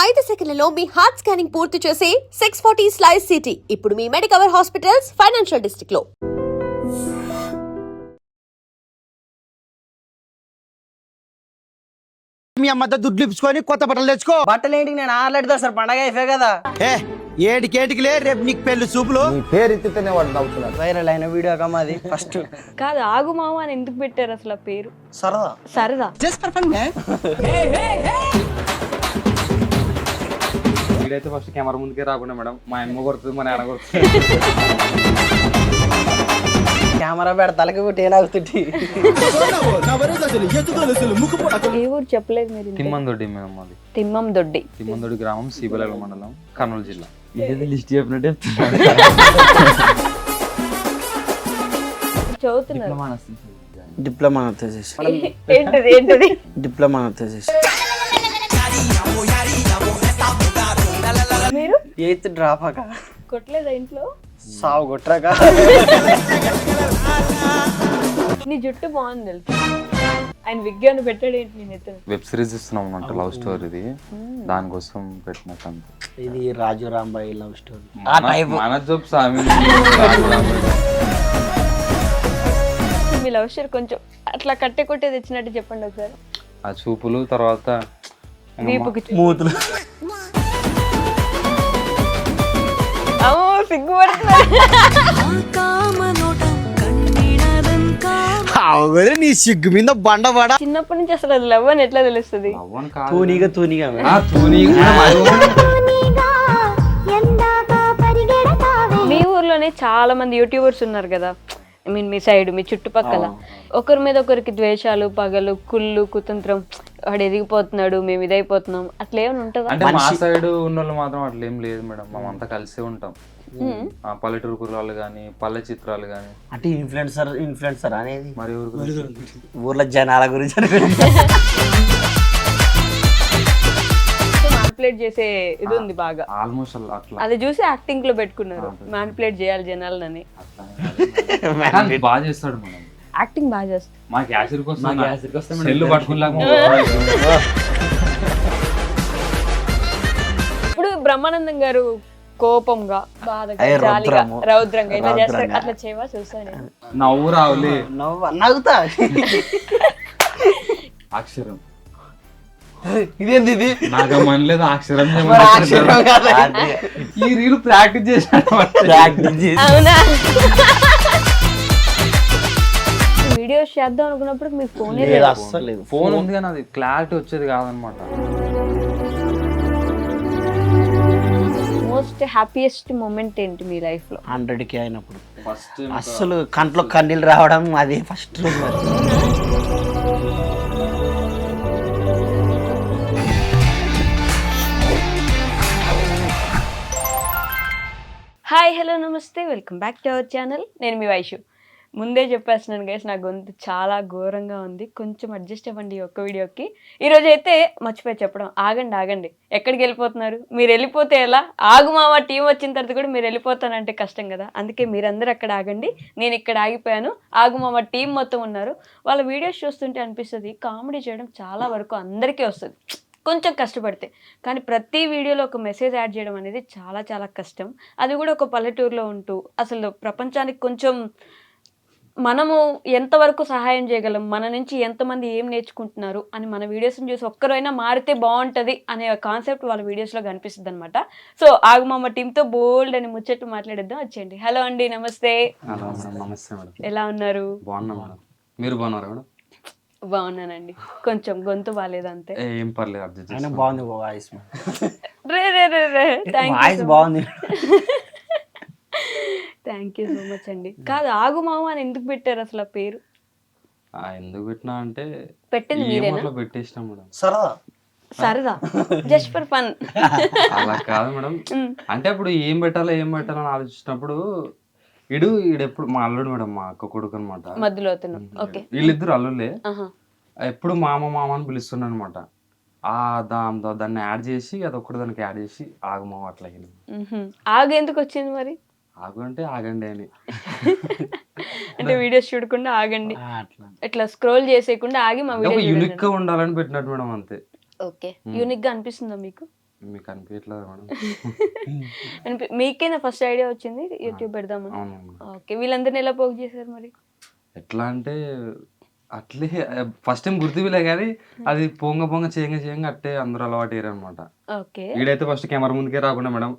5 సెకన్లలో మీ heart scanning పూర్తి చేసి 640 స్లైస్ సిటీ ఇప్పుడు మీ మెడికవర్ హాస్పిటల్స్ ఫైనాన్షియల్ డిస్ట్రిక్ట్ లో. మీ అమ్మతో దుడ్లు ఇప్పుకొని కొత్త బట్టలు తెచ్చుకో. బట్టలు ఏంటి నేను ఆర్లెట్ సార్ పండగ అయిపోయా కదా. ఏడికేటికిలే రేపు నీకు పెళ్లి చూపులు. నీ పేరు ఎత్తితేనే వాడు నవ్వుతున్నాడు. వైరల్ అయిన వీడియో కమాది ఫస్ట్ కాదు ఆగు మామ అని ఎందుకు పెట్టారు అసలు ఆ పేరు? సరదా సరదా. వీడైతే ఫస్ట్ కెమెరా ముందుకే రాకుండా మేడం మా అమ్మ కొడుతుంది మా నాన్న కొడుతుంది. కెమెరా పెడ తలకి కొట్టి ఏనాగుతుంటి. ఏ ఊరు చెప్పలేదు మీరు? తిమ్మందొడ్డి మేడం మాది. తిమ్మం దొడ్డి. తిమ్మందొడ్డి గ్రామం సీబెలగల మండలం కర్నూలు జిల్లా. ఇదే లిస్ట్ చెప్పినట్టే చదువుతున్నారు. డిప్లొమా వచ్చేసి ఏంటది ఏంటది? డిప్లొమా వచ్చేసి మీరు 8th డ్రాప్ అక కొట్టలేదా ఇంట్లో? సావు కొట్టరాక. నీ జుట్టు బాగుంది తెలుసు. ఆయన విజ్ఞానం పెట్టాడు ఏంటి నేను ఎత్తున? వెబ్ సిరీస్ ఇస్తున్నాం అన్నమాట, లవ్ స్టోరీది. దానికోసం పెట్టినట్టు. ఇది రాజు రాంబాయి లవ్ స్టోరీ. మన జాబ్ సామి. మీ లవ్ స్టోరీ కొంచెం అట్లా కట్టె కొట్టే తెచ్చినట్టు చెప్పండి ఒకసారి. ఆ చూపులు తర్వాత వీపుకి మూతులు నీ సిగ్గు మీద బండవాడ. చిన్నప్పటి నుంచి అసలు అది లవ్ అని ఎట్లా తెలుస్తుంది? తూనిగా మీ ఊర్లోనే చాలా మంది యూట్యూబర్స్ ఉన్నారు కదా, ఐ మీన్ మీ సైడ్ మీ చుట్టుపక్కల ఒకరి మీద ఒకరికి ద్వేషాలు, పగలు, కుళ్ళు, కుతంత్రం, వాడు ఎదిగిపోతున్నాడు మేము ఇదైపోతున్నాం అట్లా ఏమైనా ఉంటుందా? అంటే మా సైడ్ ఉన్న వాళ్ళు మాత్రం అట్లా ఏం లేదు మేడం, మేమంతా కలిసే ఉంటాం. పల్లెటూరు కుర్రాళ్ళు కానీ పల్లె చిత్రాలు కానీ. అంటే ఇన్ఫ్లుయెన్సర్ అనేది మరి ఊర్లో జనాల గురించి మ్యానిపులేట్ చేసే ఇది ఉంది బాగా. ఆల్మోస్ట్ అట్లా అది చూసి యాక్టింగ్ లో పెట్టుకున్నారు, మ్యానిపులేట్ చేయాలి జనాలని. బాగా చేస్తాడు మేడం, యాక్టింగ్ బాగా చేస్తాడు. మా క్యాషియర్ కోసం సెల్లు పట్టుకుని ఇప్పుడు బ్రహ్మానందం గారు కోపంగా, బాధగా, జాలిగా, రౌద్రంగా ఇట్లా చేస్తారు. అట్లా చేయవా? చూసాను. నవ్వు రావులే, నవ్వుతా. అక్షరం ఇదేంది ఇది? నాకు మనలేదు అక్షరం. ఈ రీల్ ప్రాక్టీస్ చేశాను. అవునా? వీడియోస్ చేద్దాం అనుకున్నప్పుడు మీకు ఫోన్ అస్సలు ఫోన్ ఉంది కానీ అది క్లారిటీ వచ్చేది కాదనమాట. మోస్ట్ హ్యాపీయెస్ట్ మూమెంట్ ఏంటి మీ లైఫ్ లో? 100K అయినప్పుడు ఫస్ట్ అస్సలు కంట్లో కన్నీళ్ళు రావడం అది ఫస్ట్ రోజు. హాయ్, హలో, నమస్తే, welcome back to our channel. నేను మీ వైషు. ముందే చెప్పేస్తున్నాను గైస్, నా గొంతు చాలా ఘోరంగా ఉంది, కొంచెం అడ్జస్ట్ అవ్వండి ఈ ఒక్క వీడియోకి. ఈరోజు అయితే మర్చిపోయి చెప్పడం, ఆగండి. ఎక్కడికి వెళ్ళిపోతున్నారు? మీరు వెళ్ళిపోతే ఎలా? ఆగు మామ టీం వచ్చిన తర్వాత కూడా మీరు వెళ్ళిపోతానంటే కష్టం కదా, అందుకే మీరందరూ అక్కడ ఆగండి. నేను ఇక్కడ ఆగిపోయాను, ఆగు మామ టీం మొత్తం ఉన్నారు. వాళ్ళ వీడియోస్ చూస్తుంటే అనిపిస్తుంది కామెడీ చేయడం చాలా వరకు అందరికీ వస్తుంది కొంచెం కష్టపడితే, కానీ ప్రతి వీడియోలో ఒక మెసేజ్ యాడ్ చేయడం అనేది చాలా చాలా కష్టం. అది కూడా ఒక పల్లెటూరులో ఉంటూ అసలు ప్రపంచానికి కొంచెం మనము ఎంతవరకు సహాయం చేయగలం, మన నుంచి ఎంతమంది ఏం నేర్చుకుంటున్నారు అని మన వీడియోస్ని చూసి ఒక్కరైనా మారితే బాగుంటుంది అనే కాన్సెప్ట్ వాళ్ళ వీడియోస్లో కనిపిస్తుంది అనమాట. సో ఆగుమామ టీంతో బోల్డ్ అని ముచ్చట్లు మాట్లాడేద్దాం, వచ్చేయండి. హలో అండి, నమస్తే. నమస్తే మేడం, ఎలా ఉన్నారు? బాగున్నా మేడం, మీరు బాగున్నారా మేడం? బాగున్నానండి, కొంచెం గొంతు బాగాలేదు అంతే. ఏం పర్లేదు, అడ్జస్ట్ అయినా బాగుంది వాయిస్. వాయిస్ బాగుంది. థ్యాంక్ యూ సో మచ్ అండి. కాదు ఆగు మామ అని ఎందుకు పెట్టారు అసలు ఆ పేరు? ఎందుకు పెట్టినా అంటే పెట్టింది మీరేనా? పెట్టేసినా మేడం. సరదా, జస్ట్ ఫర్ ఫన్. అలా కాదు మేడం, అంటే అప్పుడు ఏం పెట్టాలని ఆలోచించినప్పుడు ఈడెప్పుడు మా అల్లుడు మేడం, మా అక్క కొడుకు అనమాట. మధ్యలో వీళ్ళిద్దరు అల్లులే, ఎప్పుడు మామ అని పిలుస్తున్నాను అనమాట. దాన్ని యాడ్ చేసి అది ఒక్కటి దానికి యాడ్ చేసి ఆగమావ అట్లా. ఆగు ఎందుకు వచ్చింది మరి? ఆగు అంటే ఆగండి అని, అంటే వీడియోస్ చూడకుండా ఆగండి, ఇట్లా స్క్రోల్ చేసేయకుండా ఆగి మా వీడియో యూనిక్ గా ఉండాలని పెట్టినట్టు మేడం, అంతే. ఓకే, యూనిక్ గా అనిపిస్తుందా మీకు? మీకు అనిపించట్లేదు మేడం. మీకేనా ఫస్ట్ ఐడియా వచ్చింది యూట్యూబ్ పెడదామని? అవును మేడం. ఓకే, వీళ్ళందరినీ ఎలా పోగు చేశారు మరి? ఎట్లా అంటే అట్లే ఫస్ట్ టైం గుర్తులే కానీ అది పొంగ పొంగ చేయంగా అట్టే అందరూ అలవాటు అయ్యారు అనమాట. ఓకే. వీడైతే ఫస్ట్ కెమెరా ముందుకే రాకుండా మేడం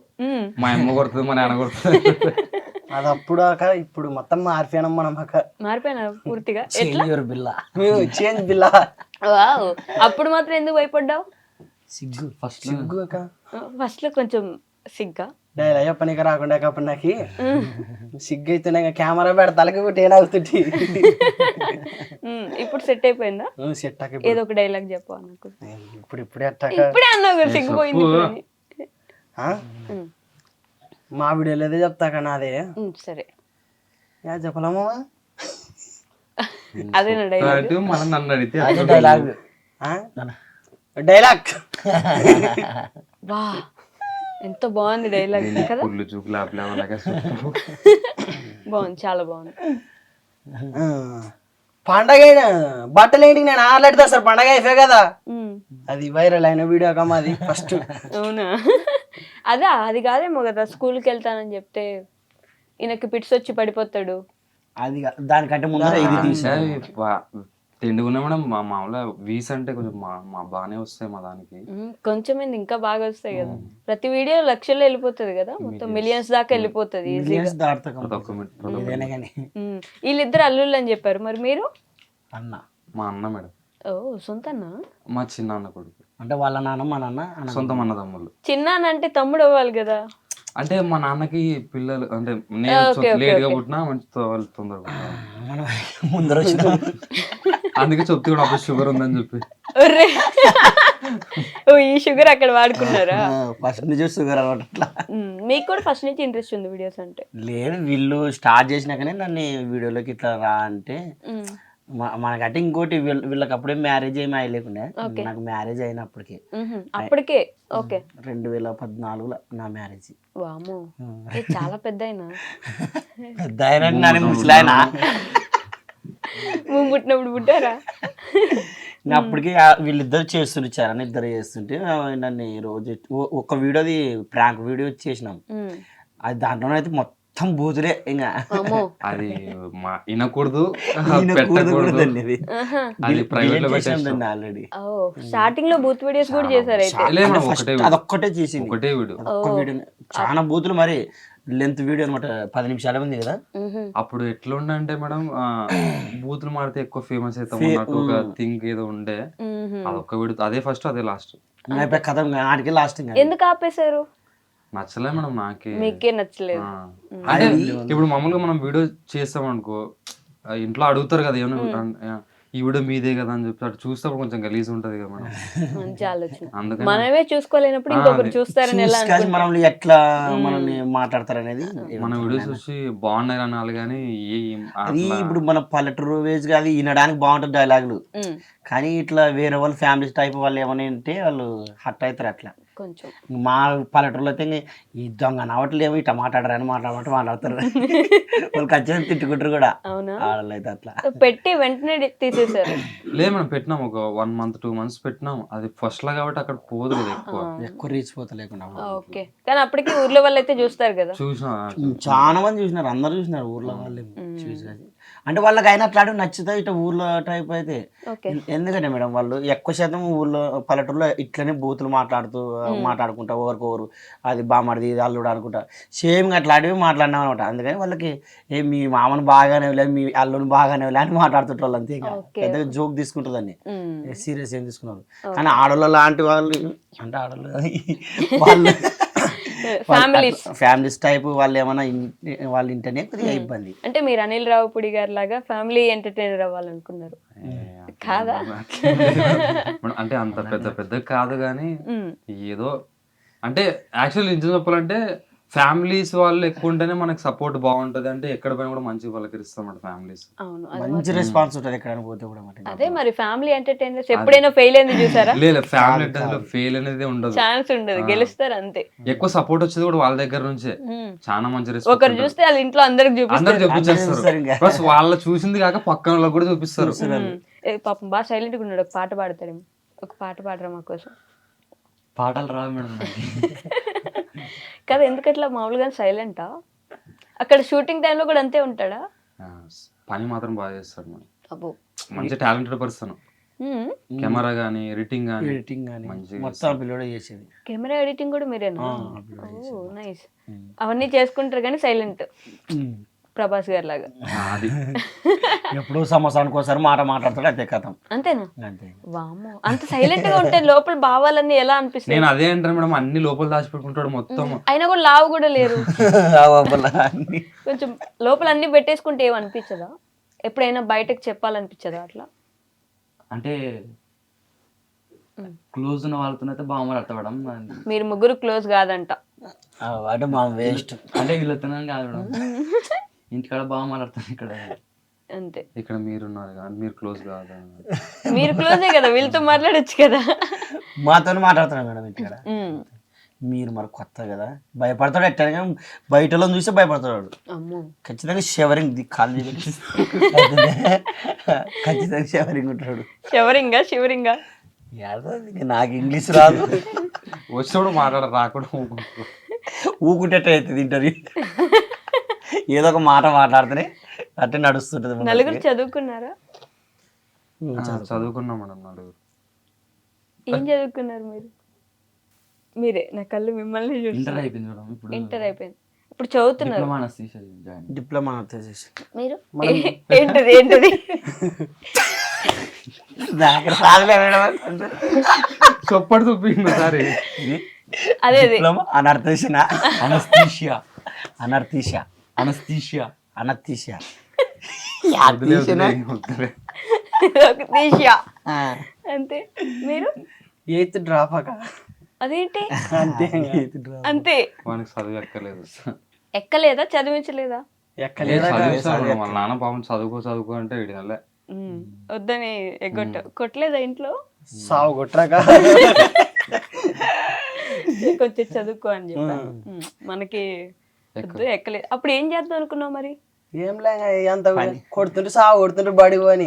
మా అమ్మ కొడుతుంది, మా నాన్న కొడుతుంది. అది అప్పుడు అక్క ఇప్పుడు మొత్తం మారిపోయినాం మనం అక్క. మారిపోయినా పూర్తిగా? చేంజ్ బిల్ల మేము చేంజ్ బిల్ల. వావ్, అప్పుడు మాత్రం ఎందుకు భయపడ్డావు? సిగ్గు ఫస్ట్ సిగ్గు అక్క. ఫస్ట్ లో కొంచెం సిగ్గా డైలాగ్ చెప్పనీక రాకుండా అప్పుడు నాకు సిగ్గు అయితే కెమెరా పెడ తలకి పెట్టి ఏనాగుతుంటి. ఇప్పుడు సెట్ అయిపోయిందా? సెట్ అక్క. ఏదో ఒక డైలాగ్ చెప్పు నాకు. ఇప్పుడే అట్టాక ఇప్పుడే అన్నావు కదా సిగ్గుపోయింది ఇప్పుడు అని. మా వీడియోలో ఏదో చెప్తాక నాదే. సరే, యా చెప్పలేమా అదే నా డైలాగ్. అంటే మనం నన్ను అడిగితే డైలాగ్ డైలాగ్. వా, ఎంత బాగుంది డైలాగ్ కదా. పుల్లు చూపులు ఆపలేమలాగా బాగుంది, చాలా బాగుంది. పండగ బట్టలు ఏంటి నేను ఆర్లెట్ సార్ పండగ అయిపోయి కదా. అది వైరల్ అయిన వీడియో కమ్మా అది ఫస్ట్. అవునా? అదా, అది కాదేమో కదా స్కూల్కి వెళ్తానని చెప్తే ఈయనకి పిట్స్ వచ్చి పడిపోతాడు. అది దానికంటే ముందర ఇది తీసా. తిండుకున్నా మేడం. మా మామూలుగా వీస్ అంటే కొంచెం మా బాగానే వస్తాయి మా దానికి. కొంచెం ఏంది ఇంకా బాగా వస్తాయి కదా. ప్రతి వీడియో లక్షల్లో వెళ్ళిపోతుంది కదా, మొత్తం మిలియన్స్ దాకా వెళ్ళిపోతుంది ఈజీగా. వీళ్ళిద్దరు అల్లుళ్ళు అని చెప్పారు, మరి మీరు? అన్న మా అన్న మేడం. ఓ, సొంత అన్న? మా చిన్న అన్న కొడుకు. అంటే వాళ్ళ నాన్న మా నాన్న సొంత అన్న తమ్ముళ్ళు. చిన్న అన్న అంటే తమ్ముడు అవ్వాలి కదా. అంటే మా నాన్నకి పిల్లలు అంటే నేను లేట్ గా పుట్టినా మంచి వాళ్ళు తొందరగా ముందర వచ్చిన అందుకే చెప్తే కూడా అప్పుడు షుగర్ ఉందని చెప్పి. ఓ, ఈ షుగర్ అక్కడ వాడుకున్నారా? ఫస్ట్ నుంచి షుగర్ అనమాట. అట్లా మీకు కూడా ఫస్ట్ నుంచి ఇంట్రెస్ట్ ఉంది వీడియోస్ అంటే? లేదు, వీళ్ళు స్టార్ట్ చేసినాకనే నన్ను వీడియోలోకి ఇట్లా రా అంటే. మనకంటే ఇంకోటి వీళ్ళకి అప్పుడే మ్యారేజ్ ఏమి అయ్యలేకుండా, నాకు మ్యారేజ్ అయినప్పటికి అప్పటికే. ఓకే, 2014లో నా మ్యారేజ్. వామో, చాలా పెద్ద అయినా. పెద్ద అయినా ముసలాయన పుట్టినప్పుడు పుట్టారా? అప్పటికి వీళ్ళిద్దరు చేస్తుంటారు, ఇద్దరు చేస్తుంటే నన్ను రోజు ఒక వీడియోది ప్రాంక్ వీడియో చేసినాం. అది దాంట్లోనైతే మొత్తం బూతులే. ఇంకా అది వినకూడదు, పెట్టకూడదు. అది ప్రైవేట్ లో పెట్టేసాం ఆల్రెడీ. స్టార్టింగ్ లో బూత్ వీడియోస్ కూడా చేశారు అయితే? అదొక్కటే చేసింది, ఒకటే వీడియో. ఒక్క వీడియో చాలా బూతులు. మరి లెంత్ వీడియో అనమాట, 10 నిమిషాలే ఉంది కదా. అప్పుడు ఎట్లుండే అంటే మేడం, బూతులు మాడితే ఎక్కువ ఫేమస్ అవుతాం అన్నట్టు ఒక థింక్ ఏదో ఉండే. అదొక్క వీడియో, అదే ఫస్ట్ అదే లాస్ట్. కథ ఆడికి లాస్ట్. ఎందుకు ఆపేశారు? నచ్చలే మేడం, మీకే నచ్చలేదు? అంటే ఇప్పుడు మామూలుగా మనం వీడియో చేస్తాం అనుకో, ఇంట్లో అడుగుతారు కదా ఏమన్నా ఈ వీడియో మీదే కదా అని చెప్పి, అటు చూస్తే కొంచెం గలీజ్ ఉంటది కదా మేడం. మంచి ఆలోచన. మనమే చూసుకోలేనప్పుడు ఇంకొకరు చూస్తారని ఎలా మనల్ని ఎట్లా మనల్ని మాట్లాడతారు అనేది. మన వీడియోస్ చూసి బాగున్నాయి అనాలి కానీ అది ఇప్పుడు మన పల్లెటూరు వేజ్ కాదు, వినడానికి బాగుంటుంది డైలాగులు. కానీ ఇట్లా వేరే వాళ్ళు ఫ్యామిలీ టైప్ వాళ్ళు ఏమైనా ఉంటే వాళ్ళు హట్ అవుతారు అట్లా కొంచెం. మా పల్లెటూరులో అయితే ఈ దొంగ నవ్వట్లేమో ఇట్లా మాట్లాడరని మాట్లాడతారు. వాళ్ళు ఖచ్చితంగా తిట్టుకుంటారు కూడా. అవునా? వాళ్ళు అయితే అట్లా పెట్టి వెంటనే తీసేసారు? లేదు మనం పెట్టినాం, ఒక 1 month 2 months పెట్టినాం. అది ఫస్ట్ లా కాబట్టి అక్కడ పోదు కదా ఎక్కువ రీచ్ పోతా లేకుండా. ఓకే, కానీ అప్పటికి ఊర్లో వాళ్ళు అయితే చూస్తారు కదా. చూసిన చాలా మంది చూసినారు, అందరు చూసినారు ఊర్లో వాళ్ళు చూసి. అంటే వాళ్ళకి అయినా అట్లాంటివి నచ్చుతాయి ఇట్లా ఊర్లో టైప్ అయితే. ఎందుకంటే మేడం వాళ్ళు ఎక్కువ శాతం ఊర్లో పల్లెటూరులో ఇట్లనే బూతులు మాట్లాడుకుంటా ఒకరికొకరు, అది బామ్మడిది ఇది అల్లుడు అనుకుంటా సేమ్ అట్లాంటివి మాట్లాడినాం అనమాట. అందుకని వాళ్ళకి మీ మామను బాగానే లేదు, మీ అల్లుని బాగానే లే అని మాట్లాడుతుంటారు వాళ్ళు. అంతే, పెద్దగా జోక్ తీసుకుంటుందని సీరియస్ ఏం తీసుకున్నారు. కానీ ఆడవాళ్ళు లాంటి వాళ్ళు అంటే ఆడవాళ్ళు వాళ్ళు ఫ్యామిలీస్ టైప్ వాళ్ళు ఏమైనా వాళ్ళ ఇంటనే కొద్దిగా ఇబ్బంది. అంటే మీరు అనిల్ రావుపూడి గారి లాగా ఫ్యామిలీ ఎంటర్టైనర్ అవ్వాలనుకున్నారు కాదా? అంటే అంత పెద్ద కాదు కానీ ఏదో అంటే యాక్చువల్లీ నిజం చెప్పాలంటే ఫ్యామిలీస్ వాళ్ళు ఎక్కువ ఉంటేనే మనకి సపోర్ట్ బాగుంటది. అంటే ఎక్కడ పోయినా కూడా మంచిగా పలకరిస్తాం ఫ్యామిలీస్. మంచి రెస్పాన్స్ ఉంటుంది ఎక్కడ పోతే కూడా. అదే మరి ఫ్యామిలీ ఎంటర్టైనర్స్ ఎప్పుడైనా ఫెయిల్ అయింది చూసారా? లేదు, ఫ్యామిలీ ఎంటర్టైనర్ ఫెయిల్ అనేది ఉండదు, ఛాన్స్ ఉండదు, గెలుస్తారు అంతే. ఎక్కువ సపోర్ట్ వచ్చేది కూడా వాళ్ళ దగ్గర నుంచే. చాలా మంచి రెస్పాన్స్. ఒకరు చూస్తే వాళ్ళ ఇంట్లో అందరికి చూపించేస్తారు, ప్లస్ వాళ్ళ చూసింది కాక పక్కన వాళ్ళకి కూడా చూపిస్తారు. పాపం బాగా సైలెంట్ గా ఉన్నాడు, ఒక పాట పాడతాడు. ఒక పాట పాడరా మా కోసం? పాటలు రావు మేడం నాకు. కదా ఎందుకట్లా మామూలుగా సైలెంటా? అక్కడ షూటింగ్ టైంలో కూడా అంతే ఉంటాడా? ఆ, పని మాత్రం బాగా చేస్తాడు మేడం. అబ్బో. మంచి టాలెంటెడ్ పర్సన్. కెమెరా కానీ ఎడిటింగ్ కానీ ఎడిటింగ్ కానీ మంచిగా మొత్తం ఆ పిల్లోడే చేసేది. కెమెరా ఎడిటింగ్ కూడా మీరేనా? ఆ పిల్లోడే ఓ నైస్. అవన్నీ చేసుకుంటారు కానీ సైలెంట్, ప్రభాస్ గారి లాగా. అది ఎప్పుడు సంవత్సరానికి ఒకసారి మాట మాట్లాడతాడు, అంతే కథం. అంతేనా? అంతే. వామ్మో, అంత సైలెంట్ గా ఉంటే లోపల భావాలన్నీ ఎలా అనిపిస్తాయి? నేను అదే అంటాను మేడం, అన్ని లోపల దాచిపెట్టుకుంటాడు మొత్తం. అయినా కూడా లావు కూడా లేరు. అన్ని. కొంచెం లోపల అన్ని పెట్టేసుకుంటే ఏమనిపించదా? ఎప్పుడైనా బయటకు చెప్పాలనిపించదా అట్లా? అంటే క్లోజ్ ఉన్న వాళ్ళతో అయితే బాగా మాట్లాడతా మేడం. మీరు ముగ్గురు క్లోజ్ కాదంట. అంటే మా వేస్ట్. అంటే వీళ్ళతో కాదు మేడం, ఇంటికాడ బాగా మాట్లాడతాను, ఇక్కడ అంతే. ఇక్కడ మీరున్నారు కానీ మీరు క్లోజ్ కాదా? మీరు క్లోజే కదా, వీళ్ళతో మాట్లాడొచ్చు కదా. మాతో మాట్లాడుతున్నాడు మేడం ఇక్కడ. ఉమ్. మీరు మరి కొత్త కదా, భయపడతాడు. ఎట్టగా బయటలో చూస్తే భయపడతాడు. అమ్మో. ఖచ్చితంగా షవరింగ్ కాలు ఖచ్చితంగా షవరింగ్ ఉంటాడు. శివరింగా నాకు ఇంగ్లీష్ రాదు. వచ్చినప్పుడు మాట్లాడరు, రాకుండా ఊకుంటే అవుతుంది ఇంటర్వ్యూ. ఏదో ఒక మాట మాట్లాడితేనే అట్టే నడుస్తుంటది. నలుగురు చదువుకున్నారా? చదువుకున్నాం మేడం నలుగురు. ఏం చదువుకున్నారు మీరు? మీరే, నా కళ్ళు మిమ్మల్ని ఇంటర్ చూస్తారు. అయిపోయింది మేడం. ఇప్పుడు ఇంటర్ అయిపోయింది, ఇప్పుడు చదువుతున్నారు. Diploma anaesthesia join. డిప్లొమా వచ్చేసి మీరు ఏంటది? నాకు రాదులే మేడం. చొప్పటి చూపించింది సారి. అదే డిప్లొమా అనర్థీషియా అనస్థీషియా అనర్థీషియా అనస్థీషియా అనర్థీషియా ఒక తీసియా అంతే. మీరు ఎయిత్ డ్రాప్ అక్క. అదేంటి అంతే ఎయిత్ డ్రాప్. అంతే? వానికి చదువు ఎక్కలేదు. ఎక్కలేదా? చదివించలేదా? చదివిస్తాడు వాళ్ళ నాన్న పాపం, చదువుకో అంటే వీడి వద్దని కొట్టలేదా ఇంట్లో? సాగు కొట్టరాక కొంచెం చదువుకో అని చెప్పాను. మనకి వద్దు, ఎక్కలేదు. అప్పుడు ఏం చేద్దాం అనుకున్నావు మరి? ఏం లే అంత కొడుతుంటే సాగు కొడుతుంటే బడి అని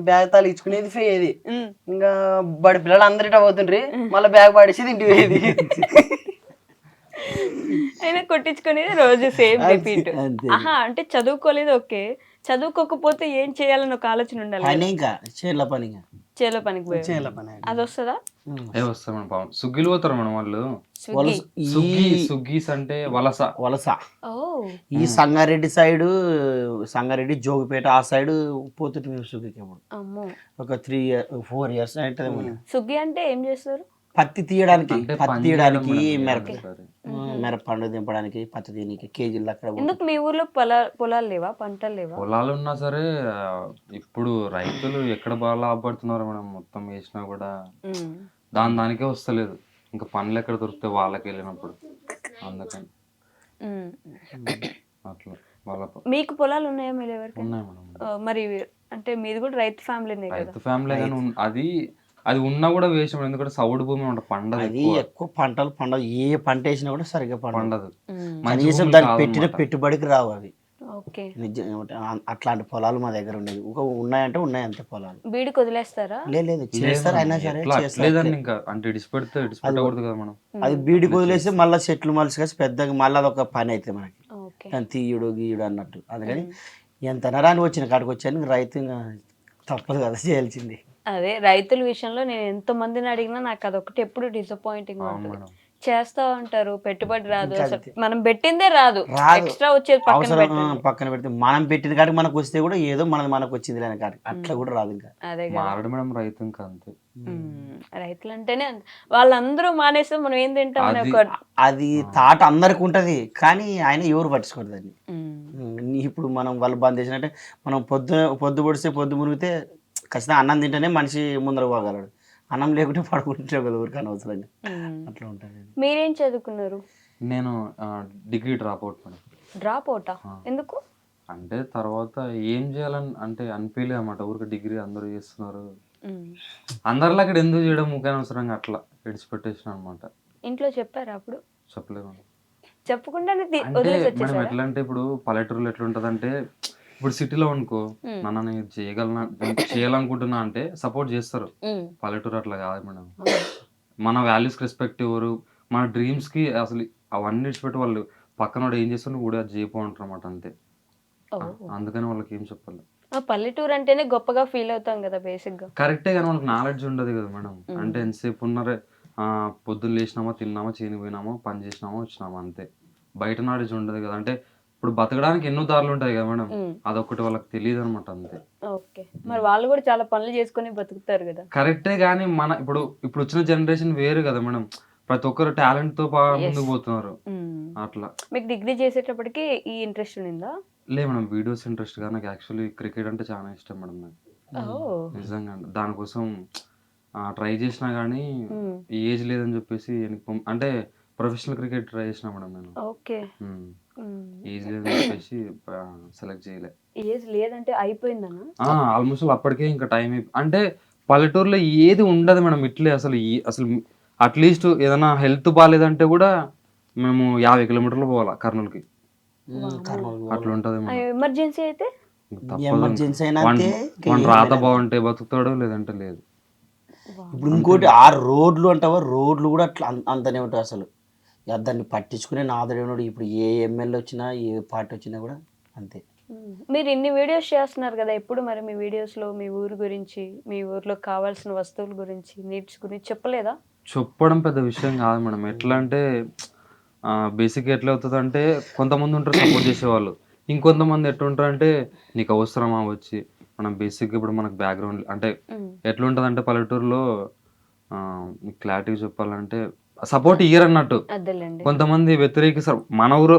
బ్యాగ్ తలించుకునేది పోయేది. ఇంకా బడి పిల్లలు అందరిట పోతుండ్రి, మళ్ళీ బ్యాగ్ పడేసి ఇంటికి పోయేది. అయినా కొట్టించుకునేది రోజు సేమ్ రిపీట్. ఆహా, అంటే చదువుకోలేదు ఓకే, చదువుకోకపోతే ఏం చేయాలని ఒక ఆలోచన ఉండాలి. పని ఇంకా చేల పని, చేలో పనికి పోయి చేల పని అది వస్తుందా? వస్తారు మేడం పాపం. సుగ్గిలు పోతారు మేడం వాళ్ళు. స్విగ్గీ. సుగ్గీస్ అంటే వలస. వలస. ఓ, ఈ సంగారెడ్డి సైడ్, సంగారెడ్డి జోగిపేట ఆ సైడ్ పోతుంటే సుగ్గికి అమ్మో. ఒక 3-4 years అంటే సుగ్గి అంటే ఏం చేస్తారు? పత్తి తీయడానికి, అంటే పత్తి పని తీయడానికి, చేయడం మిరప మేడం. మిరపండు దింపడానికి, పత్తి తీయడానికి కేజీలు అక్కడ ఎందుకు మీ ఊర్లో పొలాలు లేవా, పంటలు లేవా? పొలాలు ఉన్నా సరే ఇప్పుడు రైతులు ఎక్కడ బాగా లాభపడుతున్నారు మేడం. మొత్తం వేసినా కూడా దానికే వస్తలేదు. ఇంకా పనులు ఎక్కడ దొరుకుతాయి వాళ్ళకి వెళ్ళినప్పుడు, అందుకని అట్లా వాళ్ళ మీకు పొలాలు ఉన్నాయా మీరు ఎవరికి? ఉన్నాయి మేడం. మరి అంటే మీది కూడా రైతు ఫ్యామిలీనే కదా? రైతు ఫ్యామిలీ కానీ అది ఉన్నా కూడా వేస్ట్ మేడం. ఎందుకంటే సౌడు భూమి ఉంటుంది, పండదు. అది ఎక్కువ పంటలు పండవు. ఏ పంట వేసినా కూడా సరిగ్గా పండదు. కనీసం దానికి పెట్టిన పెట్టుబడికి రావు అవి. ఓకే. అట్లాంటి పొలాలు మా దగ్గర ఉండేది. ఉన్నాయంటే ఉన్నాయి అంతే పొలాలు. బీడికి వదిలేస్తారా? లేదు చేస్తారు, అయినా సరే లేదండి. ఇంకా అంటే ఇడిచిపెట్టకూడదు కదా మనం. అది బీడికి వదిలేస్తే మళ్ళీ చెట్లు మలిసి కలిసి పెద్దగా మళ్ళీ అదొక పని అవుతుంది మనకి. ఓకే. దాని తీయుడు గీయుడు అన్నట్టు. అందుకని ఎంత నరానికి వచ్చిన కాడికి వచ్చాను, రైతు ఇంకా తప్పదు కదా చేయాల్సింది. అదే రైతుల విషయంలో నేను ఎంత మందిని అడిగినా నాకు అదొకటి ఎప్పుడు డిసప్పాయింటింగ్ ఉంటుంది. చేస్తా ఉంటారు, పెట్టుబడి రాదు, అసలు మనం పెట్టిందే రాదు, ఎక్స్ట్రా వచ్చేది పక్కన పెడితే మనం పెట్టిన కాడికి మనకు వస్తే కూడా ఏదో మనకు వచ్చింది లేని కాడికి అట్లా కూడా రాదు. ఇంకా అదే మారడు మేడం రైతు, ఇంకా అంతే. రైతులు అంటేనే వాళ్ళందరూ మానేస్తే మనం ఏం తింటాం? అది తాట అందరికి ఉంటది, కానీ ఆయన ఎవరు పట్టించుకోరు దాన్ని. ఇప్పుడు మనం వాళ్ళు బంద్ చేసినట్టే మనం పొద్దు పొడిస్తే పొద్దు మునిగితే ఖచ్చితంగా అన్నం తింటేనే మనిషి ముందర పోగలడు. అన్నం లేకుంటే పడుకుంటే కదా ఊరికి అనవసరంగా. అట్లా ఉంటుంది. మీరేం చదువుకున్నారు? నేను degree drop out madam. Drop అవుటా? ఎందుకు? అంటే తర్వాత ఏం చేయాలని అంటే అనిపించలేదు అన్నమాట. ఊరికి డిగ్రీ అందరూ చేస్తున్నారు, అందరిలో అక్కడ ఎందుకు చేయడం ముఖ్య అవసరంగా అట్లా విడిచిపెట్టేసిన అనమాట. ఇంట్లో చెప్పారా అప్పుడు? చెప్పలేదు. చెప్పకుండానే మేడం ఎట్లా అంటే ఇప్పుడు పల్లెటూరులో ఎట్లా ఉంటుంది అంటే, ఇప్పుడు సిటీలో అనుకో నన్ను నేను చేయాలనుకుంటున్నా అంటే సపోర్ట్ చేస్తారు. పల్లెటూరు అట్లా కాదు మేడం. మన వాల్యూస్కి రెస్పెక్ట్ ఇవ్వరు, మన డ్రీమ్స్కి అసలు అవన్నీ విడిచిపెట్టి వాళ్ళు పక్కన వాడు ఏం చేస్తారో కూడా అది చేయకపోంటారు అన్నమాట అంతే. అందుకని వాళ్ళకి ఏం చెప్పాలి. పల్లెటూరు అంటేనే గొప్పగా ఫీల్ అవుతాం కదా బేసిక్ గా. కరెక్టే కానీ వాళ్ళకి నాలెడ్జ్ ఉండదు కదా మేడం. అంటే ఎంతసేపు ఉన్నారే పొద్దున్న లేచినామా, తిన్నామా, చేనికి పోయినామా, పని చేసినామా, వచ్చినామా అంతే. బయట నాలెడ్జ్ ఉండదు కదా. అంటే ఇప్పుడు బతకడానికి ఎన్నో దారులు ఉంటాయి కదా మేడం, అదొకటి వాళ్ళకి తెలియదు అనమాట అంతే. ఓకే, మరి వాళ్ళు కూడా చాలా పనులు చేసుకొని బతుకుతారు కదా. కరెక్టే కానీ మన ఇప్పుడు వచ్చిన జనరేషన్ వేరు కదా మేడం. ప్రతి ఒక్కరు టాలెంట్ తో ముందుకు పోతున్నారు అట్లా. మీకు డిగ్రీ చేసేటప్పటికి ఈ ఇంట్రెస్ట్ ఉందా? లే మేడం, వీడియోస్ ఇంట్రెస్ట్ గా. నాకు యాక్చువల్లీ క్రికెట్ అంటే చాలా ఇష్టం మేడం. నాకు నిజంగా దానికోసం ట్రై చేసినా కానీ ఏజ్ లేదని చెప్పేసి అంటే ప్రొఫెషనల్ క్రికెట్ ట్రై చేసిన మేడం నేను. ఓకే, ఏజ్ లేదని చెప్పేసి సెలెక్ట్ చేయలే. ఏజ్ లేదంటే అయిపోయిందనా? ఆల్మోస్ట్ అప్పటికే ఇంకా టైం అంటే పల్లెటూరులో ఏది ఉండదు మేడం ఇట్లే. అసలు అట్లీస్ట్ ఏదైనా హెల్త్ బాగాలేదంటే కూడా మేము 50 కిలోమీటర్లు పోవాలా కర్నూలుకి. అట్లా ఉంటది మేడం. ఎమర్జెన్సీ అయితే ఎమర్జెన్సీ అయినా అంతే. మన రాత బాగుంటే బతుకుతాడు, లేదంటే లేదు. ఇప్పుడు ఇంకోటి ఆ రోడ్లు అంటావా, రోడ్లు కూడా అట్లా అంతనే ఉంటాయి అసలు. దాన్ని పట్టించుకునే నాదుడేవాడు. ఇప్పుడు ఏ ఎమ్మెల్యే వచ్చినా, ఏ పార్టీ వచ్చినా కూడా అంతే. మీరు ఇన్ని వీడియోస్ చేస్తున్నారు కదా, ఎప్పుడు మరి మీ వీడియోస్లో మీ ఊరు గురించి, మీ ఊర్లో కావాల్సిన వస్తువుల గురించి, నీడ్స్ గురించి చెప్పలేదా? చెప్పడం పెద్ద విషయం కాదు మేడం. ఎట్లా అంటే బేసిక్ ఎట్లా అవుతుంది అంటే, కొంతమంది ఉంటారు సపోర్ట్ చేసేవాళ్ళు, ఇంకొంతమంది ఎట్లుంటారు అంటే నీకు అవసరమా వచ్చి. మనం బేసిక్ ఇప్పుడు మనకు బ్యాక్గ్రౌండ్ అంటే ఎట్లుంటుంది అంటే పల్లెటూరులో క్లారిటీ చెప్పాలంటే సపోర్ట్ ఇయ్యరు అన్నట్టు. కొంతమంది వ్యతిరేకిస్తారు, మన ఊరు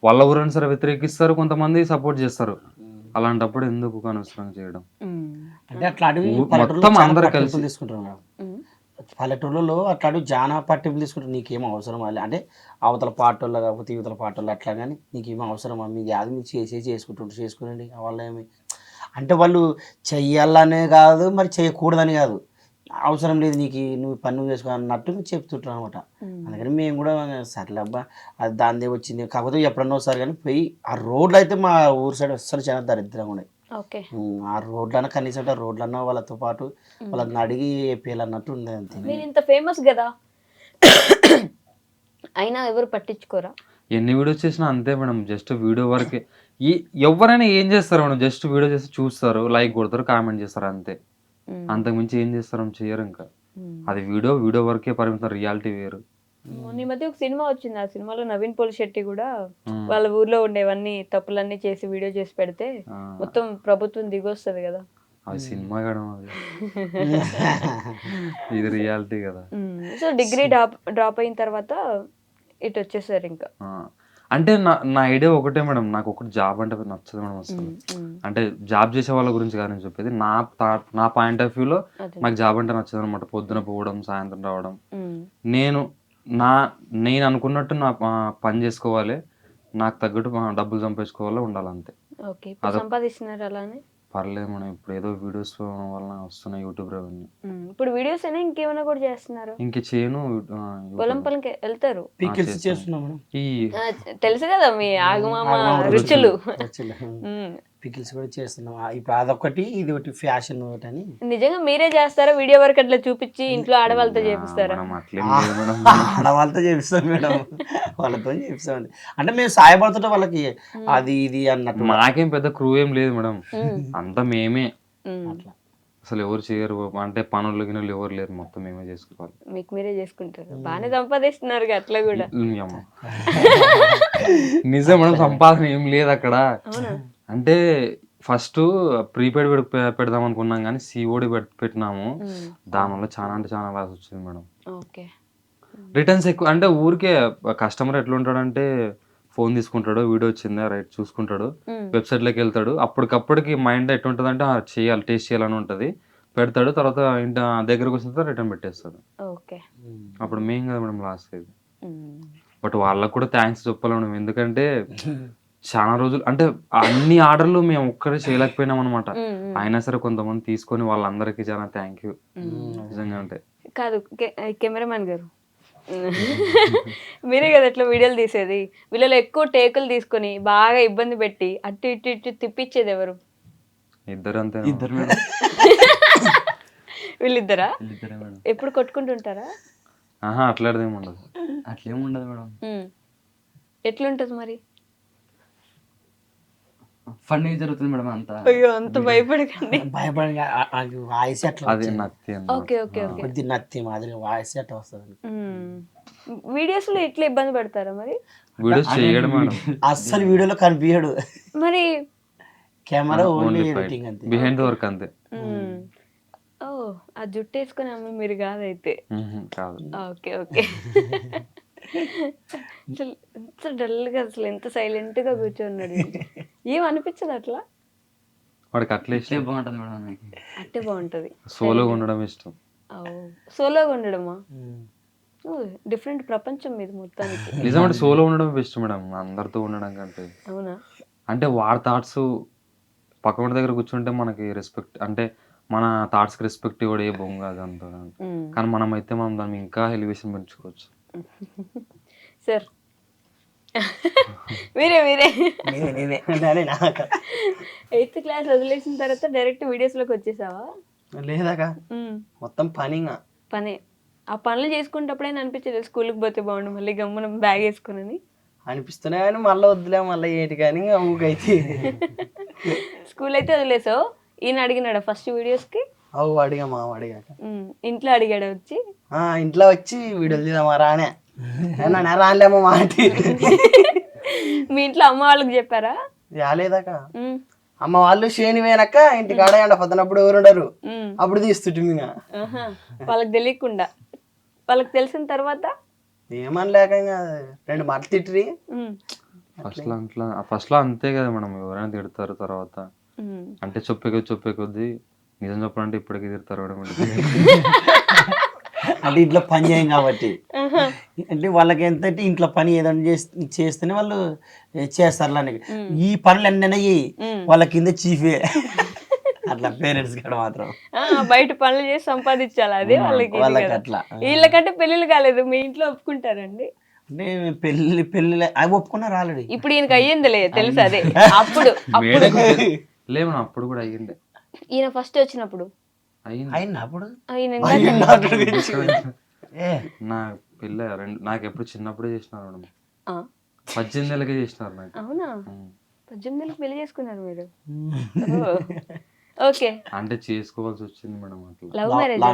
వాళ్ళ ఊరైనా సరే వ్యతిరేకిస్తారు, కొంతమంది సపోర్ట్ చేస్తారు. అలాంటప్పుడు ఎందుకు అనవసరంగా చేయడం. అంటే అట్లా మొత్తం అందరు కలిసి తీసుకుంటారు పల్లెటూళ్ళలో. అట్లాంటి జానా పట్టింపులు తీసుకుంటారు. నీకేమో అవసరం అంటే అవతల పాటోళ్ళు కాకపోతే యువతల పాటోళ్ళు అట్లా. కానీ నీకేమో అవసరమా, మీకు యాది మీరు చేసుకునండి. వాళ్ళ ఏమి అంటే వాళ్ళు చెయ్యాలనే కాదు, మరి చేయకూడదని కాదు, అవసరం లేదు నీకు, నువ్వు పని నువ్వు చేసుకో అన్నట్టు చెప్తుంటారు అనమాట. అందుకని మేము కూడా సర్లే అబ్బా అది దానిదే వచ్చింది. కాకపోతే ఎప్పుడన్నా వస్తారు కానీ పోయి ఆ రోడ్లు అయితే మా ఊరు సైడ్ వస్తారు చాలా దరిద్రంగా ఉన్నాయి. ఆ రోడ్లన్నా కనీసం రోడ్లన్నా వాళ్ళతో పాటు వాళ్ళని అడిగి పేలన్నట్టు ఉంది అంతే. మీరు ఇంత ఫేమస్ కదా, అయినా ఎవరు పట్టించుకోరా? ఎన్ని వీడియోస్ చేసినా అంతే మేడం. జస్ట్ వీడియో వరకే. ఎవరైనా ఏం చేస్తారు మేడం, జస్ట్ వీడియో చేసి చూస్తారు, లైక్ కొడతారు, కామెంట్ చేస్తారు అంతే. అంతకుమించి ఏం చేస్తారు, చేయరు. ఇంకా అది వీడియో వరకే పరిమితం, రియాలిటీ వేరు. ఈ మధ్య ఒక సినిమా వచ్చింది, ఆ సినిమాలో నవీన్ పోలిశెట్టి కూడా వాళ్ళ ఊర్లో ఉండేవన్నీ తప్పులన్నీ చేసి వీడియో చేసి పెడితే మొత్తం ప్రభుత్వం దిగొస్తుంది కదా. అది సినిమా కదా, అది ఇది రియాలిటీ కదా. సో డిగ్రీ డ్రాప్ అయిన తర్వాత ఇటు వచ్చేసారు ఇంకా. అంటే నా ఐడియా ఒకటే మేడం, నాకు ఒకటి జాబ్ అంటే నచ్చదు మేడం అసలు. అంటే జాబ్ చేసే వాళ్ళ గురించి కానీ చెప్పేది, నా పాయింట్ ఆఫ్ వ్యూలో నాకు జాబ్ అంటే నచ్చదు అనమాట. పొద్దున పోవడం, సాయంత్రం రావడం. నేను అనుకున్నట్టు నా పని చేసుకోవాలి, నాకు తగ్గట్టు డబ్బులు సంపాదించుకోవాలి, ఉండాలంతే. సంపాదిస్తున్నారు అలానే పర్లేదు మేడం. ఇప్పుడు ఏదో వీడియోస్ వల్ల వస్తున్నాయి యూట్యూబ్ రెవెన్యూ. ఇప్పుడు వీడియోస్ అయినా ఇంకేమైనా కూడా చేస్తున్నారు? ఇంక చేయను. పొలం పనికి వెళ్తారు, పికిల్స్ చేస్తున్నాం మేడం. తెలుసు కదా మీ ఆగమామ రుచులు. పికిల్స్ కూడా చేస్తున్నాం. ఇప్పుడు అదొకటి, ఇది ఒకటి ఫ్యాషన్ ఒకటి అని. నిజంగా మీరే చేస్తారా వీడియో వరకు అట్లా చూపించి ఇంట్లో ఆడవాళ్ళతో చేపిస్తారా? ఆడవాళ్ళతో చేపిస్తాం మేడం, వాళ్ళతో చేపిస్తామండి. అంటే మేము సాయపడుతుంటే వాళ్ళకి అది ఇది అన్నట్టు. మాకేం పెద్ద క్రూ ఏం లేదు మేడం, అంతా మేమే. అట్లా అసలు ఎవరు చేయరు, అంటే పనులు గిన్నెలు ఎవరు లేరు, మొత్తం మేమే చేసుకోవాలి. మీకు మీరే చేసుకుంటారు, బాగానే సంపాదిస్తున్నారు అట్లా కూడా. నిజం మేడం, సంపాదన ఏం లేదు అక్కడ. అంటే ఫస్ట్ ప్రీపెయిడ్ పెడదాం అనుకున్నాం కానీ సిఓడి పెట్టినాము. దానివల్ల చాలా అంటే చాలా లాస్ వచ్చింది మేడం. రిటర్న్స్ ఎక్కువ. అంటే ఊరికే కస్టమర్ ఎట్లా ఉంటాడంటే ఫోన్ తీసుకుంటాడు, వీడియో వచ్చిందా రైట్ చూసుకుంటాడు, వెబ్సైట్లోకి వెళ్తాడు, అప్పటికప్పటికి మైండ్ ఎట్లుంటుంది అంటే చేయాలి, టేస్ట్ చేయాలని ఉంటుంది, పెడతాడు, తర్వాత ఇంటి దగ్గరకు వచ్చిన తర్వాత రిటర్న్ పెట్టేస్తాడు. అప్పుడు మేం కదా మేడం లాస్ అయ్యేది. బట్ వాళ్ళకు కూడా థ్యాంక్స్ చెప్పాలి మేడం, ఎందుకంటే చాలా రోజులు అంటే అన్ని ఆర్డర్లు మేము ఒక్కడే చేయలేకపోయినాం అనమాట. అయినా సరే కొంతమంది తీసుకొని వాళ్ళందరికీ చాలా థ్యాంక్ యూ నిజంగా. అంటే కాదు కెమెరామెన్ గారు, మీరే కదా ఇట్లా వీడియోలు తీసేది, వీళ్ళలో ఎక్కువ టేకులు తీసుకొని బాగా ఇబ్బంది పెట్టి అటు ఇటు ఇటు తిప్పించేది ఎవరు? ఇద్దరు అంతే. ఇద్దరు వీళ్ళిద్దరా వీళ్ళిద్దరే మేడం. ఎప్పుడు కొట్టుకుంటుంటారా? ఆహా అట్లాంటిది ఏమి ఉండదు. అట్లేం ఉండదు మేడం. ఎట్లుంటది మరి? ఫన్నీ జరుగుతుంది మేడం అంతా. అయ్యో అంత భయపడకండి. భయపడి వాయిస్ ఎట్లా అది నత్తి అన్నమాట. Okay okay okay. కొద్ది నత్తి మాదిరి వాయిస్ ఎట్లా వస్తుంది వీడియోస్ లో ఇట్లా ఇబ్బంది పడతారా మరి? వీడియోస్ చేయడం మేడం. అస్సలు వీడియోలో కనిపించడు, మరి కెమెరా ఓన్లీ ఓన్లీ ఎడిటింగ్ అంతే. బిహైండ్ ద వర్క్ అంతే. ఓ ఆ జుట్టు వేసుకుని అమ్మ మీరు కాదైతే. కాదు. Okay okay. అసలు ఎంత డల్గా, అసలు ఎంత సైలెంట్ గా కూర్చోన్నాడు. ఏం అనిపించదు అట్లా? వాడికి అట్లే అట్లే బాగుంటుంది మేడం నాకు. అట్టే బాగుంటది. సోలోగా ఉండడం ఇష్టం. సోలోగా ఉండడమా? డిఫరెంట్ ప్రపంచం మీద మొత్తానికి. నిజమంటే సోలో ఉండడం బెస్ట్ మేడం, అందరితో ఉండడం కంటే. అవునా? అంటే వాడి థాట్స్ పక్కన దగ్గర కూర్చుంటే మనకి రెస్పెక్ట్, అంటే మన థాట్స్కి రెస్పెక్ట్ ఇవ్వడు ఏ బొంగ అదంతా. కానీ మనం అయితే మనం దాన్ని ఇంకా ఎలివేషన్ పెంచుకోవచ్చు. సార్ మీరే మీరే ఎయిత్ క్లాస్ వదిలేసిన తర్వాత డైరెక్ట్ వీడియోస్ లోకి వచ్చేసావా? లేదాకా మొత్తం పనిగా పనే. ఆ పనులు చేసుకునేటప్పుడైనా అనిపించలేదు స్కూల్కి పోతే బాగుండు మళ్ళీ గమ్మున బ్యాగ్ వేసుకుని? అనిపిస్తున్నాయి కానీ మళ్ళీ వద్దులే, మళ్ళీ ఏంటి కానీ ఊకైతే. స్కూల్ అయితే వదిలేసావు. ఈయన అడిగినాడా ఫస్ట్ వీడియోస్ కి? అవు అడిగా మా అడిగాక ఇంట్లో అడిగాడా వచ్చి? ఇంట్లో వచ్చి వీడియోలు తీద్దామా రానే రాలేమో మాట. మీ ఇంట్లో అమ్మ వాళ్ళకి చెప్పారా? రాలేదాక అమ్మ వాళ్ళు శని పోయినాక ఇంటికి ఆడయండి పొద్దునప్పుడు ఎవరు ఉండరు, అప్పుడు తీస్తుంటే వాళ్ళకి తెలియకుండా. వాళ్ళకి తెలిసిన తర్వాత ఏమనలేక రెండు మాటలు తిట్టి ఫస్ట్ లో అంతే కదా మనం, ఎవరైనా తిడతారు తర్వాత అంటే చెప్పే కొద్దీ నిజం చెప్పాలంటే ఇప్పటికీ తిడతారు మేడం. అంటే ఇంట్లో పని చేయం కాబట్టి, అంటే వాళ్ళకి ఎంత ఇంట్లో పని ఏదైనా చేస్తేనే వాళ్ళు చేస్తారు. అని ఈ పనులు ఎన్నైనా వాళ్ళ కింద చీఫే అట్లా పేరెంట్స్ కూడా మాత్రం బయట పనులు చేసి సంపాదించాలి, అదే వాళ్ళకి. అట్లా వీళ్ళకంటే పెళ్ళిళ్ళు కాలేదు, మీ ఇంట్లో ఒప్పుకుంటారండి? అంటే పెళ్లి అవి ఒప్పుకున్నారు ఆల్రెడీ. ఇప్పుడు ఈయనకి అయ్యిందిలే తెలుసు, అదే అప్పుడు లేదు అప్పుడు కూడా అయ్యిండే. ఈయన ఫస్ట్ వచ్చినప్పుడు అయింది అప్పుడు నా పిల్ల నాకు ఎప్పుడు చిన్నప్పుడే చేసినారు మేడం. 18 ఏళ్ళకే చేసినారు నాకు. అవునా? 18 ఏళ్ళకి పెళ్లి చేసుకున్నారు మీరు? ఓకే. అంటే చేసుకోవాల్సి వచ్చింది మేడం అట్లా. లవ్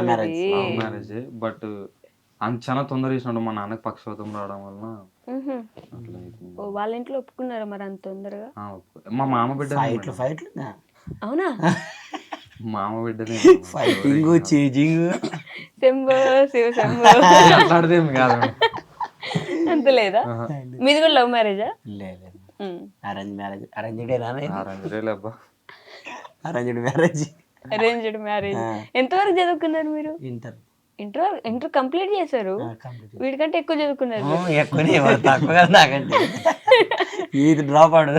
మ్యారేజ్ బట్ చాలా తొందర చేసినాడు, మా నాన్నకి పక్షవాతం రావడం వలన అట్లా అయిపోయింది. వాళ్ళ ఇంట్లో ఒప్పుకున్నారా మరి అంత తొందరగా? మా మామ బిడ్డ. ఫైట్లు అవునా? మామ బిడ్డనే. ఫైటింగ్ చేజింగ్ శంభో శివ శంభో అట్లాంటిదేమి కాదు. అంత లేదా? మీది కూడా లవ్ మ్యారేజా? లేదు, arrange marriage. Arranged marriage. Arranged marriage. ఎంతవరకు చదువుకున్నారు మీరు? ఇంటర్ ఇంటర్ కంప్లీట్ చేశారు. వీడికంటే ఎక్కువ చదువుకున్నారు. నాకంటే 8th డ్రాప్ ఆడు.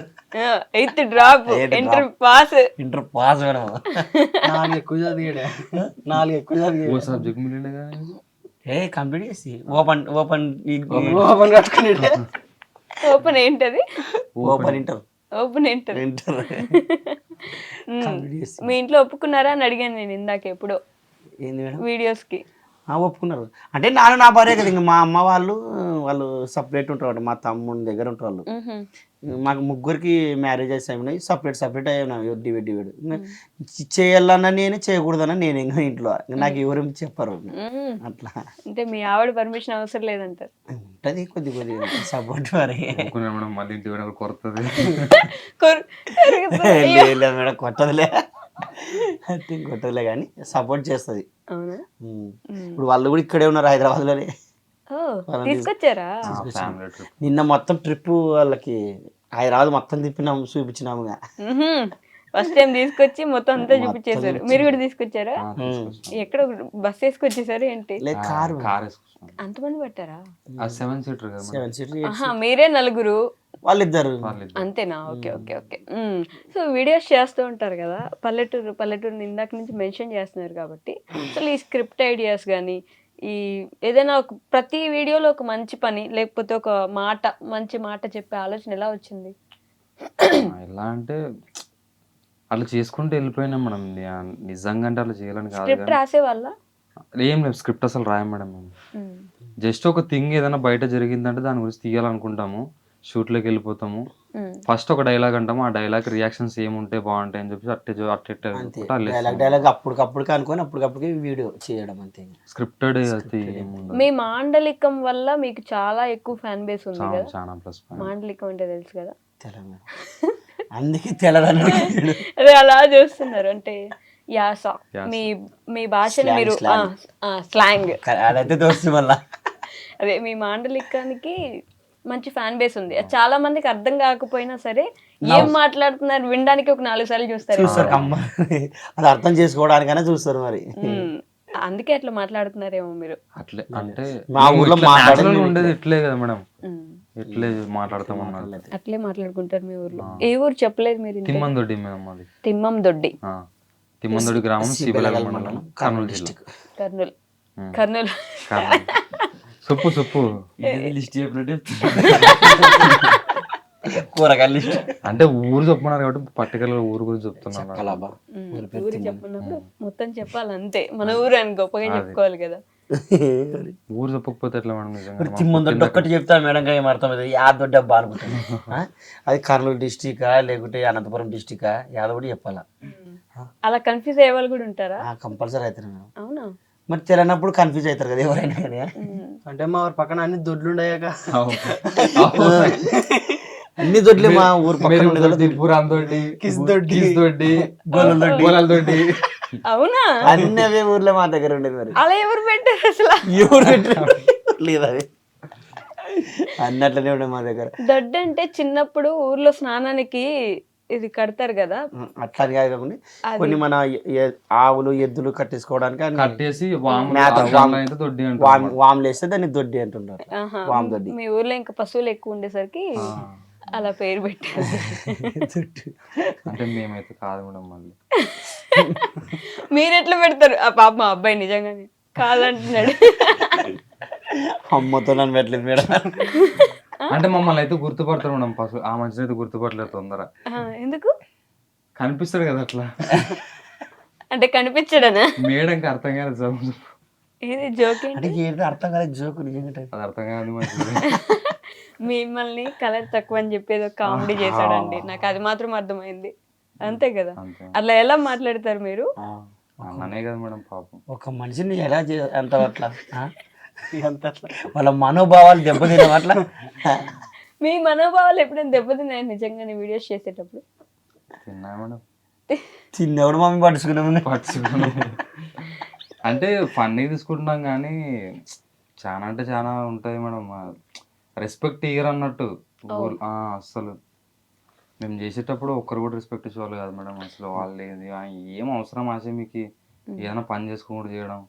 8th drop, inter pass. Inter pass madam. 4 ఎక్కువ చదివాడే, 4 ఎక్కువ చదివాడు. సబ్జెక్ట్ మిగిలిండే కంప్లీట్ చేసి ఓపెన్ కట్టుకుని ఓపెన్ ఏంటది? Open inter. Open inter. మీ ఇంట్లో ఒప్పుకున్నారా అని అడిగాను నేను ఇందాక ఎప్పుడో ఏంది మేడం వీడియోస్ కి. ఒప్పుకున్నారు. అంటే నా భార్య కదా, ఇంకా మా అమ్మ వాళ్ళు సపరేట్ ఉంటారు, మా తమ్ముడి దగ్గర ఉంటారు వాళ్ళు. మాకు ముగ్గురికి మ్యారేజెస్ అయినాయి, సపరేట్ అయినాయి, డివైడ్. చేయాలన్నా నేను, చేయకూడదన్నా నేను. ఇంకా ఇంట్లో నాకు ఎవరేం చెప్పరు అట్లా. అంటే మీ ఆవిడ పర్మిషన్ అవసరం లేదంటారు? ఉంటది కొద్ది సపోర్ట్ మరి. మళ్ళీ ఇంటి కొడుతుంది మేడం, కొట్టదులే కానీ సపోర్ట్ చేస్తుంది. అవునా? ఇప్పుడు వాళ్ళు కూడా ఇక్కడే ఉన్నారు, హైదరాబాద్ లోనే. తీసుకొచ్చారా? నిన్న మొత్తం ట్రిప్ వాళ్ళకి హైదరాబాద్ మొత్తం తిప్పినాము, చూపించినాముగా. ఫస్ట్ టైం తీసుకొచ్చి మొత్తం అంతా చూపించేశారు. మీరు కూడా తీసుకొచ్చారా? ఎక్కడ బస్ వేసుకొచ్చేసారు ఏంటి? కారు అంతమంది పట్టారా? 7 సీటర్ కదా. 7 సీటర్. మీరే నలుగురు, వాళ్ళిద్దరు అంతేనా? Okay okay okay. So videos చేస్తూ ఉంటారు కదా, పల్లెటూరు ఇందాక నుంచి మెన్షన్ చేస్తున్నారు కాబట్టి, అసలు ఈ స్క్రిప్ట్ ఐడియాస్ కానీ, ఈ ఏదైనా ఒక ప్రతి వీడియోలో ఒక మంచి పని లేకపోతే ఒక మంచి మాట చెప్పే ఆలోచన ఎలా వచ్చింది? ఎలా అంటే అట్లా చేసుకుంటూ వెళ్ళిపోయినాం మేడం. నిజంగా అంటే అట్లా చేయాలని కాదు స్క్రిప్ట్ కానీ రాసే వాళ్ళ ఏం లేదు, స్క్రిప్ట్ అసలు రాయం మేడం మేము. జస్ట్ ఒక థింగ్ ఏదైనా బయట జరిగిందంటే దాని గురించి తీయాలనుకుంటాము, షూట్లోకి వెళ్ళిపోతాము, ఫస్ట్ ఒక డైలాగ్ అంటాము, ఆ డైలాగ్ రియాక్షన్స్ ఏముంటే బాగుంటాయి అని చెప్పి డైలాగ్ అప్పటికప్పుడు అనుకొని అప్పటికప్పుడు వీడియో చేయడం అంతే. స్క్రిప్టెడ్ అది ఏముండదు. మీ మాండలికం వల్ల మీకు చాలా ఎక్కువ ఫ్యాన్ బేస్ ఉంది కదా. చాలా ప్లస్ మాండలికం అంటే తెలుసు కదా. తెలంగాణ అందుకే తెలదని అదే అలా చూస్తున్నారు అంటే యాస, మీ మీ భాషని మీరు స్లాంగ్, అదైతే దోస్తు వల్ల అదే మీ మాండలికానికి మంచి ఫ్యాన్ బేస్ ఉంది. అది చాలా మందికి అర్థం కాకపోయినా సరే ఏం మాట్లాడుతున్నారు వినడానికి ఒక 4 సార్లు చూస్తారు. అది అర్థం చేసుకోవడానికైనా చూస్తారు మరి. అందుకే అట్లా మాట్లాడుతున్నారేమో మీరు. అట్లే అంటే మా ఊర్లో ఉండేది ఇట్లే కదా మేడం, ఇట్లే మాట్లాడతాం అన్నారు. అట్లే మాట్లాడుకుంటారు మీ ఊర్లో. ఏ ఊరు చెప్పలేదు మీరు? తిమ్మందొడ్డి మేడం మాది. తిమ్మందొడ్డి. తిమ్మందొడ్డి గ్రామం, సిబిలగ మండలం, కర్నూలు జిల్లా. కర్నూలు. సుప్పు సుప్పు లిస్ట్ చెప్పినట్టు కూరగాయల లిస్ట్ అంటే ఊరు చెప్పుకున్నారు కాబట్టి పర్టికులర్ ఊరు గురించి చెప్తున్నాను. ఊరు చెప్పినప్పుడు మొత్తం చెప్పాలి అంతే. మన ఊరు అని గొప్పగా చెప్పుకోవాలి కదా. ఊరు చెప్పకపోతే ఎట్లా మేడం? నిజంగా తిమ్మందొడ్డి ఒక్కటి చెప్తాను మేడం, ఏం అర్థమైంది యాదొడ్డి అబ్బా అనుకుంటాను. అది కర్నూలు డిస్టికా లేకుంటే అనంతపురం డిస్టికా యాదొడ్డి చెప్పాలా? అలా కన్ఫ్యూజ్ అయ్యే వాళ్ళు కూడా ఉంటారా? కంపల్సరీ అవుతారు మేడం. అవునా? మరి తెలియనప్పుడు కన్ఫ్యూజ్ అవుతారు కదా ఎవరైనా కానీ. అంటే మా ఊరు పక్కన అన్ని దొడ్లు ఉండయాక అన్ని దొడ్లే మా ఊరు పక్కన అవునా? అన్ని అవే ఊర్లో మా దగ్గర ఉండేది. మరి అలా ఎవరు పెట్టారు అసలు? ఎవరు పెట్టారు లేదు అవి అన్నట్లనే ఉండే మా దగ్గర. దొడ్డు అంటే చిన్నప్పుడు ఊర్లో స్నానానికి ఇది కడతారు కదా. అట్లా కాదు కాకుండా కొన్ని మన ఆవులు ఎద్దులు కట్టేసుకోవడానికి కట్టేసి వాములు వేస్తే దాన్ని దొడ్డి అంటున్నారు. వాము దొడ్డి. మీ ఊర్లో ఇంకా పశువులు ఎక్కువ ఉండేసరికి అలా పేరు పెట్టారు. అంటే మేమైతే కాదు మేడం. మళ్ళీ మీరు ఎట్లా పెడతారు? ఆ పాప మా అబ్బాయి నిజంగానే కాదంటున్నాడు. అమ్మతో నన్ను పెట్టలేదు మేడం. అంటే మమ్మల్ని అయితే గుర్తుపడతారు మేడం, పశువు ఆ మనిషిని అయితే గుర్తుపట్టలేదు తొందర. ఎందుకు? కనిపిస్తాడు కదా అట్లా. అంటే కనిపించడనా? మేడంకి అర్థం కాదు. ఇది జోక్ అంటే అర్థం కాలేదు జోకు. నిజంగా అది అర్థం కాదు మంచిది. మిమ్మల్ని కలర్ తక్కువ అని చెప్పేది ఒక కామెడీ చేశాడండి, నాకు అది మాత్రం అర్థమైంది. అంతే కదా? అట్లా ఎలా మాట్లాడతారు మీరు? అనే కదా మేడం పాపం. ఒక మనిషిని ఎలా అంత అట్లా వాళ్ళ మనోభావాలు దెబ్బతిన అట్లా. మీ మనోభావాలు ఎప్పుడైనా దెబ్బతిన్నాయి నిజంగానే వీడియోస్ చేసేటప్పుడు? తిన్నా మేడం. తిన్నప్పుడు మమ్మీ పట్టుకున్నాము. అంటే ఫన్నీ తీసుకుంటున్నాం కానీ చాలా అంటే చాలా ఉంటుంది మేడం. రెస్పెక్ట్ ఇయ్యరు అన్నట్టు అసలు. మేము చేసేటప్పుడు ఒక్కరు కూడా రెస్పెక్ట్ ఇచ్చేవాళ్ళు కాదు మేడం అసలు. వాళ్ళు ఏం అవసరం ఆశ మీకు ఏదైనా పని చేసుకోకుండా చేయడం,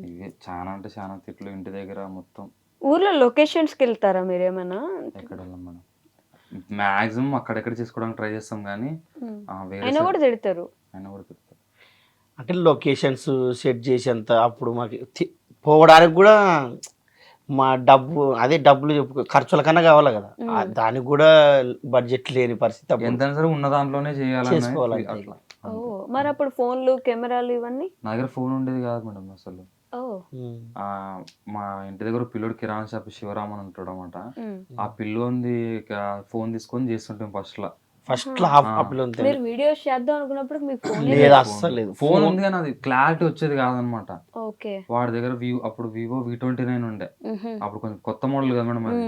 ఇవే చాలా అంటే చాలా తిట్లు ఇంటి దగ్గర మొత్తం. ఊర్లో లొకేషన్స్కి వెళ్తారా మీరేమన్నా? ఎక్కడ వెళ్ళాం మేడం, మాక్సిమం అక్కడెక్కడ చేసుకోవడానికి ట్రై చేస్తాం కానీ అయినా కూడా తిడతారు. అంటే లొకేషన్స్ సెట్ చేసేంత అప్పుడు మాకు పోవడానికి కూడా మా డబ్బులు ఖర్చుల కన్నా కావాలి కదా, దానికి కూడా బడ్జెట్ లేని పరిస్థితి. ఎంత సరే ఉన్న దాంట్లోనే చేయాలి. మరి అప్పుడు ఫోన్లు కెమెరాలు ఇవన్నీ? నా దగ్గర ఫోన్ ఉండేది కాదు మేడం అసలు. మా ఇంటి దగ్గర పిల్లోడు కిరాణా షాప్ శివరామ్ అని ఉంటాడు అనమాట. ఆ పిల్లోంది ఫోన్ తీసుకొని చేస్తుంటాం ఫస్ట్ లో మీరు వీడియోస్ చేద్దాం అనుకున్నప్పుడు మీకు ఫోన్ లేదు, అస్సలు లేదు. ఫోన్ ఉంది కానీ అది క్లారిటీ వచ్చేది కాదనమాట. ఓకే. వాడి దగ్గర అప్పుడు వివో V29 ఉండే, అప్పుడు కొంచెం కొత్త మోడల్ కదా మేడం అది.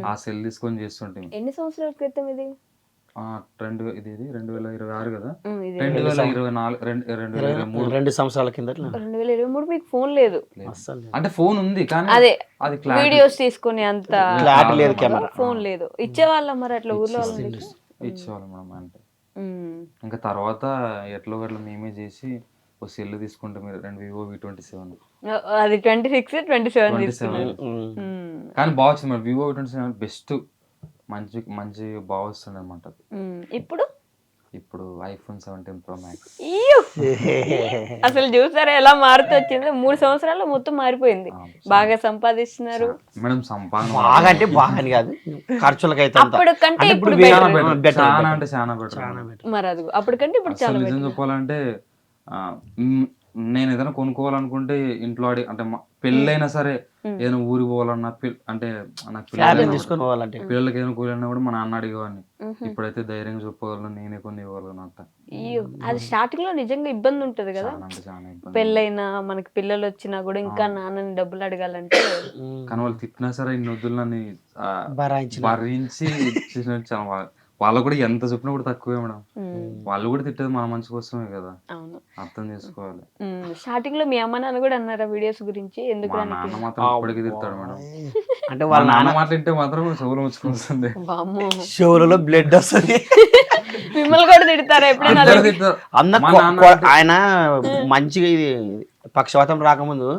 ఆ సెల్ తీసుకొని చేస్తుంటాం. ఎన్ని సంవత్సరాల క్రితం ఇది? 2026 కదా, 2024 2 సంవత్సరాల కింద. 2023 మీకు ఫోన్ లేదు? అంటే ఫోన్ ఉంది కానీ అదే అది వీడియోస్ తీసుకునే అంత క్లారిటీ లేదు, కెమెరా ఫోన్ లేదు. ఇచ్చేవాళ్ళ మరి అట్లా ఊర్లో ఇచ్చేవాళ్ళం మేడం. అంటే ఇంకా తర్వాత ఎట్లో గట్లా మేమే చేసి ఒక సెల్ తీసుకుంటాం. మీరు వివో V27. అది 26, 27 తీసుకున్నారు కానీ బాగా వచ్చింది మేడం. వివో V27 బెస్ట్, మంచి బాగా వస్తుంది అనమాట. ఇప్పుడు ఐఫోన్ 17 Pro Max. ఈయు! అసలు చూసారా ఎలా మారుతూ వచ్చింది? 3 సంవత్సరాల్లో మొత్తం మారిపోయింది. బాగా సంపాదిస్తున్నారు. మేడం సంపాదన బాగా అంటే బాగా అని కాదు, ఖర్చులకైతే అంత. అప్పుడు కంటే అంటే ఇప్పుడు వేరే- చాలా better. better. చాలా అంటే చాలా better. మరి అది అప్పుడు కంటే ఇప్పుడు చాలా అసలు నిజం better. చెప్పాలంటే నేను ఏదైనా కొనుక్కోవాలనుకుంటే ఇంట్లో అంటే పెళ్ళైనా సరే ఏదైనా ఊరికి పోవాలన్నా అంటే నాకు ఫ్యామిలీ తీసుకొని పోవాలంటే పిల్లలకి ఏదైనా కూలన్నా కూడా మా నాన్న అడిగేవాడిని. ఇప్పుడైతే ధైర్యంగా చెప్పగలను, నేనే కొన్ని ఇవ్వగలను అంట. అయ్యో, అది స్టార్టింగ్ లో నిజంగా ఇబ్బంది ఉంటది కదా. చాలా అంటే చాలా ఇబ్బంది. పెళ్ళైనా మనకి పిల్లలు వచ్చినా కూడా ఇంకా నాన్నని డబ్బులు అడగాలంటే కానీ వాళ్ళు తిట్టినా సరే ఇన్ని వద్దులు నన్ను భరాయించిన. భరించి ఇచ్చేసిన చాలా వాళ్ళకు కూడా ఎంత చెప్పినా కూడా తక్కువే మేడం. వాళ్ళు కూడా తిట్టేది మన మంచి కోసమే కదా, అవును. అర్థం చేసుకోవాలి. స్టార్టింగ్ లో మీ అమ్మ నాన్న కూడా అన్నారా వీడియోస్ గురించి? ఎందుకు మా నాన్న మాత్రం ఇప్పటికీ తిడతాడు మేడం. అంటే వాళ్ళ వాళ్ళ నాన్న మాట్లాడితే మాత్రం చెవులు ముచ్చుకుంటుంది. బామ్మో, షోలలో బ్లడ్ వస్తుంది. మిమ్మల్ని కూడా తిడతారా ఎప్పుడైనా? అందరూ తిడతారు. అన్న మా నాన్న ఆయన మంచిగా ఇది పక్షవాతం రాకముందు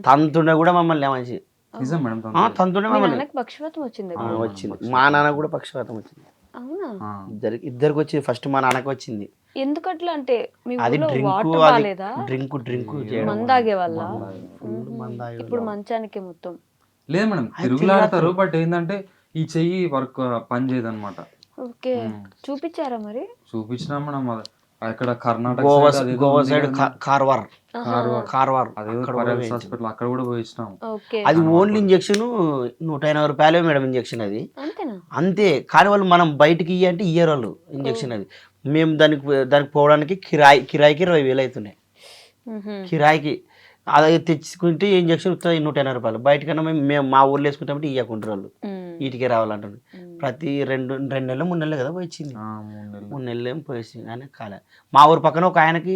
తంతుండే కూడా మమ్మల్ని మంచి నిజం మేడం. తంతుండే మీ మమ్మల్ని నాన్నకి పక్షవాతం వచ్చింది. వచ్చింది. మా నాన్న కూడా పక్షవాతం వచ్చింది. అవునా? ఇద్దరికి వచ్చింది. ఫస్ట్ మా నాన్నకి వచ్చింది. ఎందుకట్లా అంటే మీ అది ఊర్లో డ్రింక్, వాటర్ అది బాగాలేదా? డ్రింక్ చేయడం. మందాగే వల్ల మందాగే ఇప్పుడు మంచానికి మొత్తం. లేదు మేడం, తిరుగులాడతారు. బట్ ఏంటంటే ఈ చెయ్యి వర్క్ పని చేయదు అనమాట. ఓకే, చూపించారా మరి? చూపించినా మేడం. అక్కడ కర్ణాటక గోవా side అదేదో గోవా ఉంది సైడ్ కదా. కార్వార్ అదేదో పరేల్స్ హాస్పిటల్ అక్కడ కూడా పోయించినాం. ఓకే, అది ఓన్లీ ఇంజక్షన్ 180 రూపాయలే మేడం ఇంజక్షన్ అది. అంతేనా? అంతే. కానీ వాళ్ళు మనం బయటికి ఇయ్యంటే ఇయ్యరు వాళ్ళు ఇంజక్షన్ అది. మేము దానికి పోవడానికి కిరాయికి 20,000 అవుతున్నాయి కిరాయికి. అది తెచ్చుకుంటే ఇంజక్షన్ 180 రూపాయలు. బయటకన్నా మేము మా ఊర్లో వేసుకుంటామంటే ఇవ్వకుంటారు వాళ్ళు, వీటికే రావాలంటారు. ప్రతి రెండు నెలలు 3 నెలలు కదా పోయించింది. 3 నెలలు ఏం పోయించింది కానీ కాలే. మా ఊరు పక్కన ఒక ఆయనకి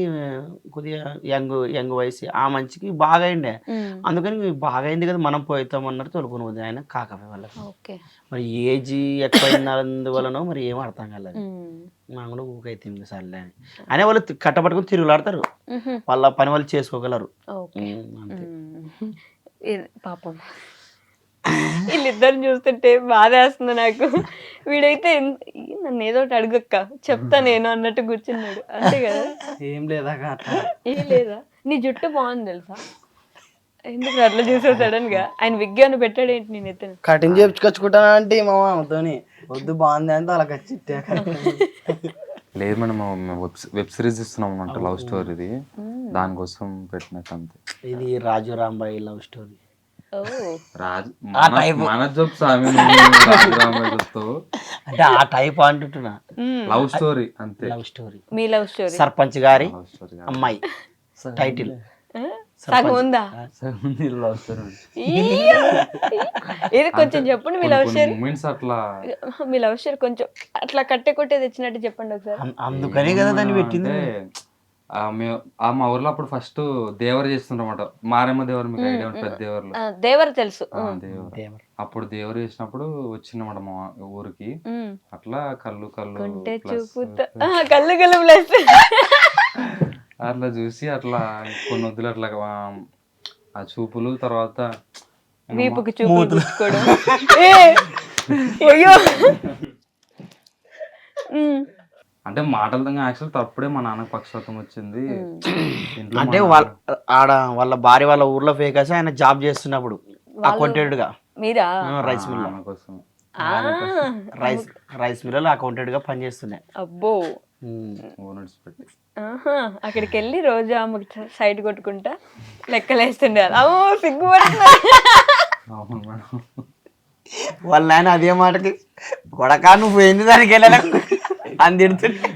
కొద్దిగా యంగ్ వయసు, ఆ మంచికి బాగా అయిండే. అందుకని బాగా అయింది కదా మనం పోతాం అన్నట్టు తోలుకొని పోతుంది ఆయన. కాకపోతే వాళ్ళకి ఓకే, మరి ఏజ్ ఎక్కువైనందువలనో మరి ఏం అర్థం కాలేదు. నాకు కూడా ఊకైతుంది సర్లే అని. అయినా వాళ్ళు కట్టపట్టుకుని తిరుగులాడతారు, వాళ్ళ పని వాళ్ళు చేసుకోగలరు. ఓకే. అంతే. పాపం వీళ్ళిద్దరిని చూస్తుంటే బాధ వేస్తుంది నాకు. వీడైతే నన్ను ఏదో ఒకటి అడుగక్క చెప్తా నేను అన్నట్టు కూర్చున్నాడు, అంతే కదా? ఏం లేదా ఏం లేదా? నీ జుట్టు బాగుంది తెలుసా? ఎందుకు అట్లా చూసావు సడన్ గా? ఆయన విగ్ అని పెట్టాడు ఏంటి? నేను ఎత్తాను కటింగ్ చేయించుకొచ్చుకుంటా అంటే మా మామతోని వద్దు బాగుంది అంటే అలా కచ్చిట్టే. లేదు మేడం, వెబ్ సిరీస్ ఇస్తున్నాం అనమాట, లవ్ స్టోరీది. దానికోసం పెట్టినట్టు అంతే. ఇది రాజు రాంబాయి లవ్ స్టోరీ. ఓ, రాజు మన జబ్ సామి చెప్తావు అంటే ఆ టైప్ అంటుంటున్నా. లవ్ స్టోరీ అంతే. Love story. మీ లవ్ స్టోరీ సర్పంచ్ గారి లవ్ స్టోరీ అమ్మాయి టైటిల్. సగం ఉందా? లవ్ స్టోరీ ఇది కొంచెం చెప్పండి మీ లవ్ స్టోరీ. మూమెంట్స్ అట్లా మీ లవ్ స్టోరీ కొంచెం అట్లా కట్టే కొట్టే తెచ్చినట్టు చెప్పండి ఒకసారి. అందుకనే కదా దాన్ని పెట్టింది. మా ఊర్లో అప్పుడు ఫస్ట్ దేవర చేస్తుండ్రన్నమాట. మారేమ్మ దేవర, మీకు ఐడియా ఉంటుంది? పెద్ద దేవర్లు. దేవర తెలుసు. దేవర. అప్పుడు దేవర చేసినప్పుడు వచ్చిందన్నమాట మా ఊరికి. అట్లా కళ్ళు కొంటే చూపుతా కళ్ళు కళ్ళు ప్లస్ అట్లా చూసి అట్లా కొన్ని వద్దులు అట్లా ఆ చూపులు, తర్వాత వీపుకి చూపులు పుచ్చుకోవడం. అయ్యో, అంటే మాటలతో యాక్చువల్ తప్పుడే మా నాన్నకు పక్షవాతం వచ్చింది. ఇంట్లో అంటే వాళ్ళ భార్య వాళ్ళ ఊర్లో ఫేకాసి ఆయన జాబ్ చేస్తున్నప్పుడు అకౌంటెంట్ గా మీరా? రైస్ మిల్ నాన్న కోసం రైస్ మిల్ అకౌంటెంట్ గా పనిచేస్తున్నాయి. అబ్బో, ఓనర్స్ పెట్టి అక్కడికి వెళ్ళి రోజు ఆమెకు సైడ్ కొట్టుకుంటా లెక్కలేస్తుండే. అమ్మో సిగ్గుపడుతున్నారు. అవును మేడం. వాళ్ళ ఆయన అదే మాటకి కొడకా నువ్వు ఏంది దానికి వెళ్ళాలి అని తిడుతుంటే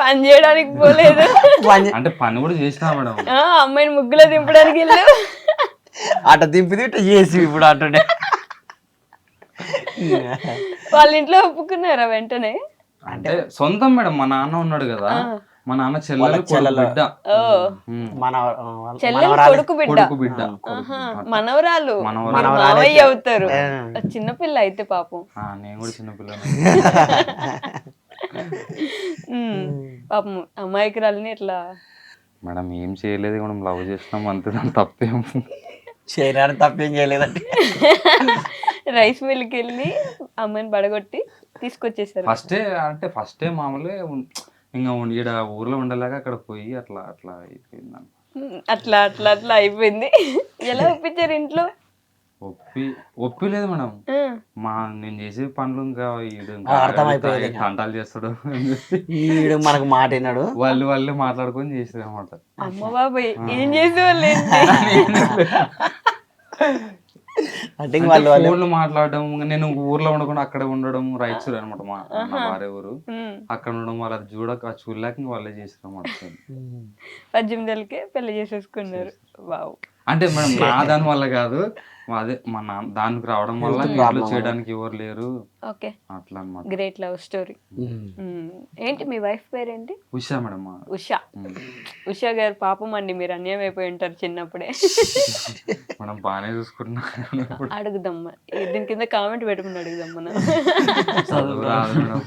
పని చేయడానికి పోలేదు. అంటే పని కూడా చేసినా మేడం. అమ్మాయిని ముగ్గులో దింపడానికి వెళ్ళు. అట దింపిది ఇట చేసి ఇప్పుడు అంటుండే. వాళ్ళ ఇంట్లో ఒప్పుకున్నారా వెంటనే? అంటే సొంతం మేడం. మా నాన్న ఉన్నాడు కదా, మా నాన్న చెల్లెలు బిడ్డ, చెల్లెలు కొడుకు బిడ్డ, మనవరాలు మావయ్య అవుతారు. చిన్నపిల్ల అయితే పాపం. నేను కూడా చిన్నపిల్ల. పాపం అమాయకురాలని ఇట్లా. మేడం ఏం చేయలేదు మేడం, లవ్ చేసినాం అంతే, దాని తప్పేం చేయడానికి తప్పేం చేయలేదండి. రైస్ మిల్కి వెళ్ళి అమ్మాయిని పడగొట్టి తీసుకొచ్చేసారు. ఫస్టే మామూలుగా ఇంకా ఈడ ఊర్లో ఉండలేక అక్కడ పోయి అట్లా అట్లా అయిపోయింది. అట్లా అట్లా అట్లా అయిపోయింది. ఎలా ఒప్పించారు ఇంట్లో? ఒప్పిలేదు మేడం. ఆ, నేను చేసే పనులు ఇంకా అర్థమైపోయేది. తంటాలు చేస్తాడు వీడు మనకు మాట విన్నాడు. వాళ్ళే మాట్లాడుకొని చేసేది అనమాట. అమ్మ బాబాయ్ ఏం చేసేవాళ్ళు అంటే ఇంక వాళ్ళు ఫోన్లు మాట్లాడడం, నేను ఊర్లో ఉండకుండా అక్కడ ఉండడం, రాయచూరు అనమాట మా భార్య ఊరు. అక్కడ ఉండడం వాళ్ళ చూడలేక ఇంక వాళ్ళే చేసారు అనమాట. 18 ఏళ్ళకే పెళ్లి చేసేసుకున్నారు. వావ్. అంటే మేడం నా దాని వల్ల కాదు, అదే మా నాన్న దానికి రావడం వల్ల ఇంట్లో చేయడానికి ఎవరు లేరు ఓకే, అట్లా అనమాట. Great love story. ఏంటి మీ వైఫ్ పేరేంటి? ఉషా మేడం. ఉషా. ఉషా గారు పాపం అండి, మీరు అన్యాయం అయిపోయి ఉంటారు చిన్నప్పుడే. మనం బాగానే చూసుకుంటున్నాం. అడుగుదమ్మా, దీని కింద కామెంట్ పెట్టుకుని అడుగుదమ్మా. చదువు రాదు మేడం.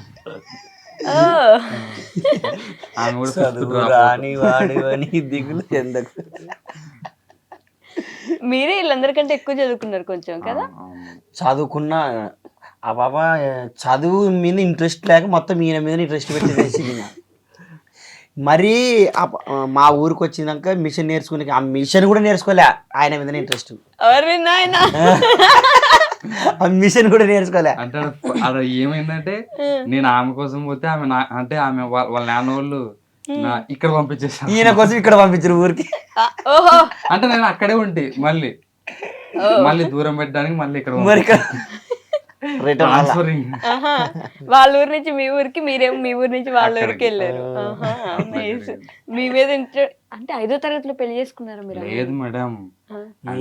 ఆమె కూడా చదువు రాని వాడు అని దిగులు ఎందుకు? మీరే వీళ్ళందరికంటే ఎక్కువ చదువుకున్నారు కొంచెం కదా. చదువుకున్న ఆ బాబా చదువు మీద ఇంట్రెస్ట్ లేక మొత్తం ఈయన మీద ఇంట్రెస్ట్ పెట్టేసి మరీ మా ఊరికి వచ్చినాక మిషన్ నేర్చుకునే, ఆ మిషన్ కూడా నేర్చుకోలే, ఆయన మీద ఇంట్రెస్ట్. అరే నాయనా, ఆ మిషన్ కూడా నేర్చుకోలే. అంటే అక్కడ ఏమైందంటే నేను ఆమె కోసం పోతే ఆమె అంటే ఆమె వాళ్ళ నాన్న వాళ్ళు ఇక్కడ పంపించేసాను, ఈయన కోసం ఇక్కడ పంపించారు ఊరికి. ఓహో, అంటే నేను అక్కడే ఉంటే మళ్ళీ దూరం పెట్టడానికి మళ్ళీ ఇక్కడ ట్రాన్స్ఫరింగ్. వాళ్ళ ఊరు నుంచి మీ ఊరికి, మీరేమో మీ ఊరు నుంచి వాళ్ళ ఊరికి వెళ్ళారు. మీ మీద అంటే 5వ తరగతిలో పెళ్లి చేసుకున్నారు మీరు? లేదు మేడం,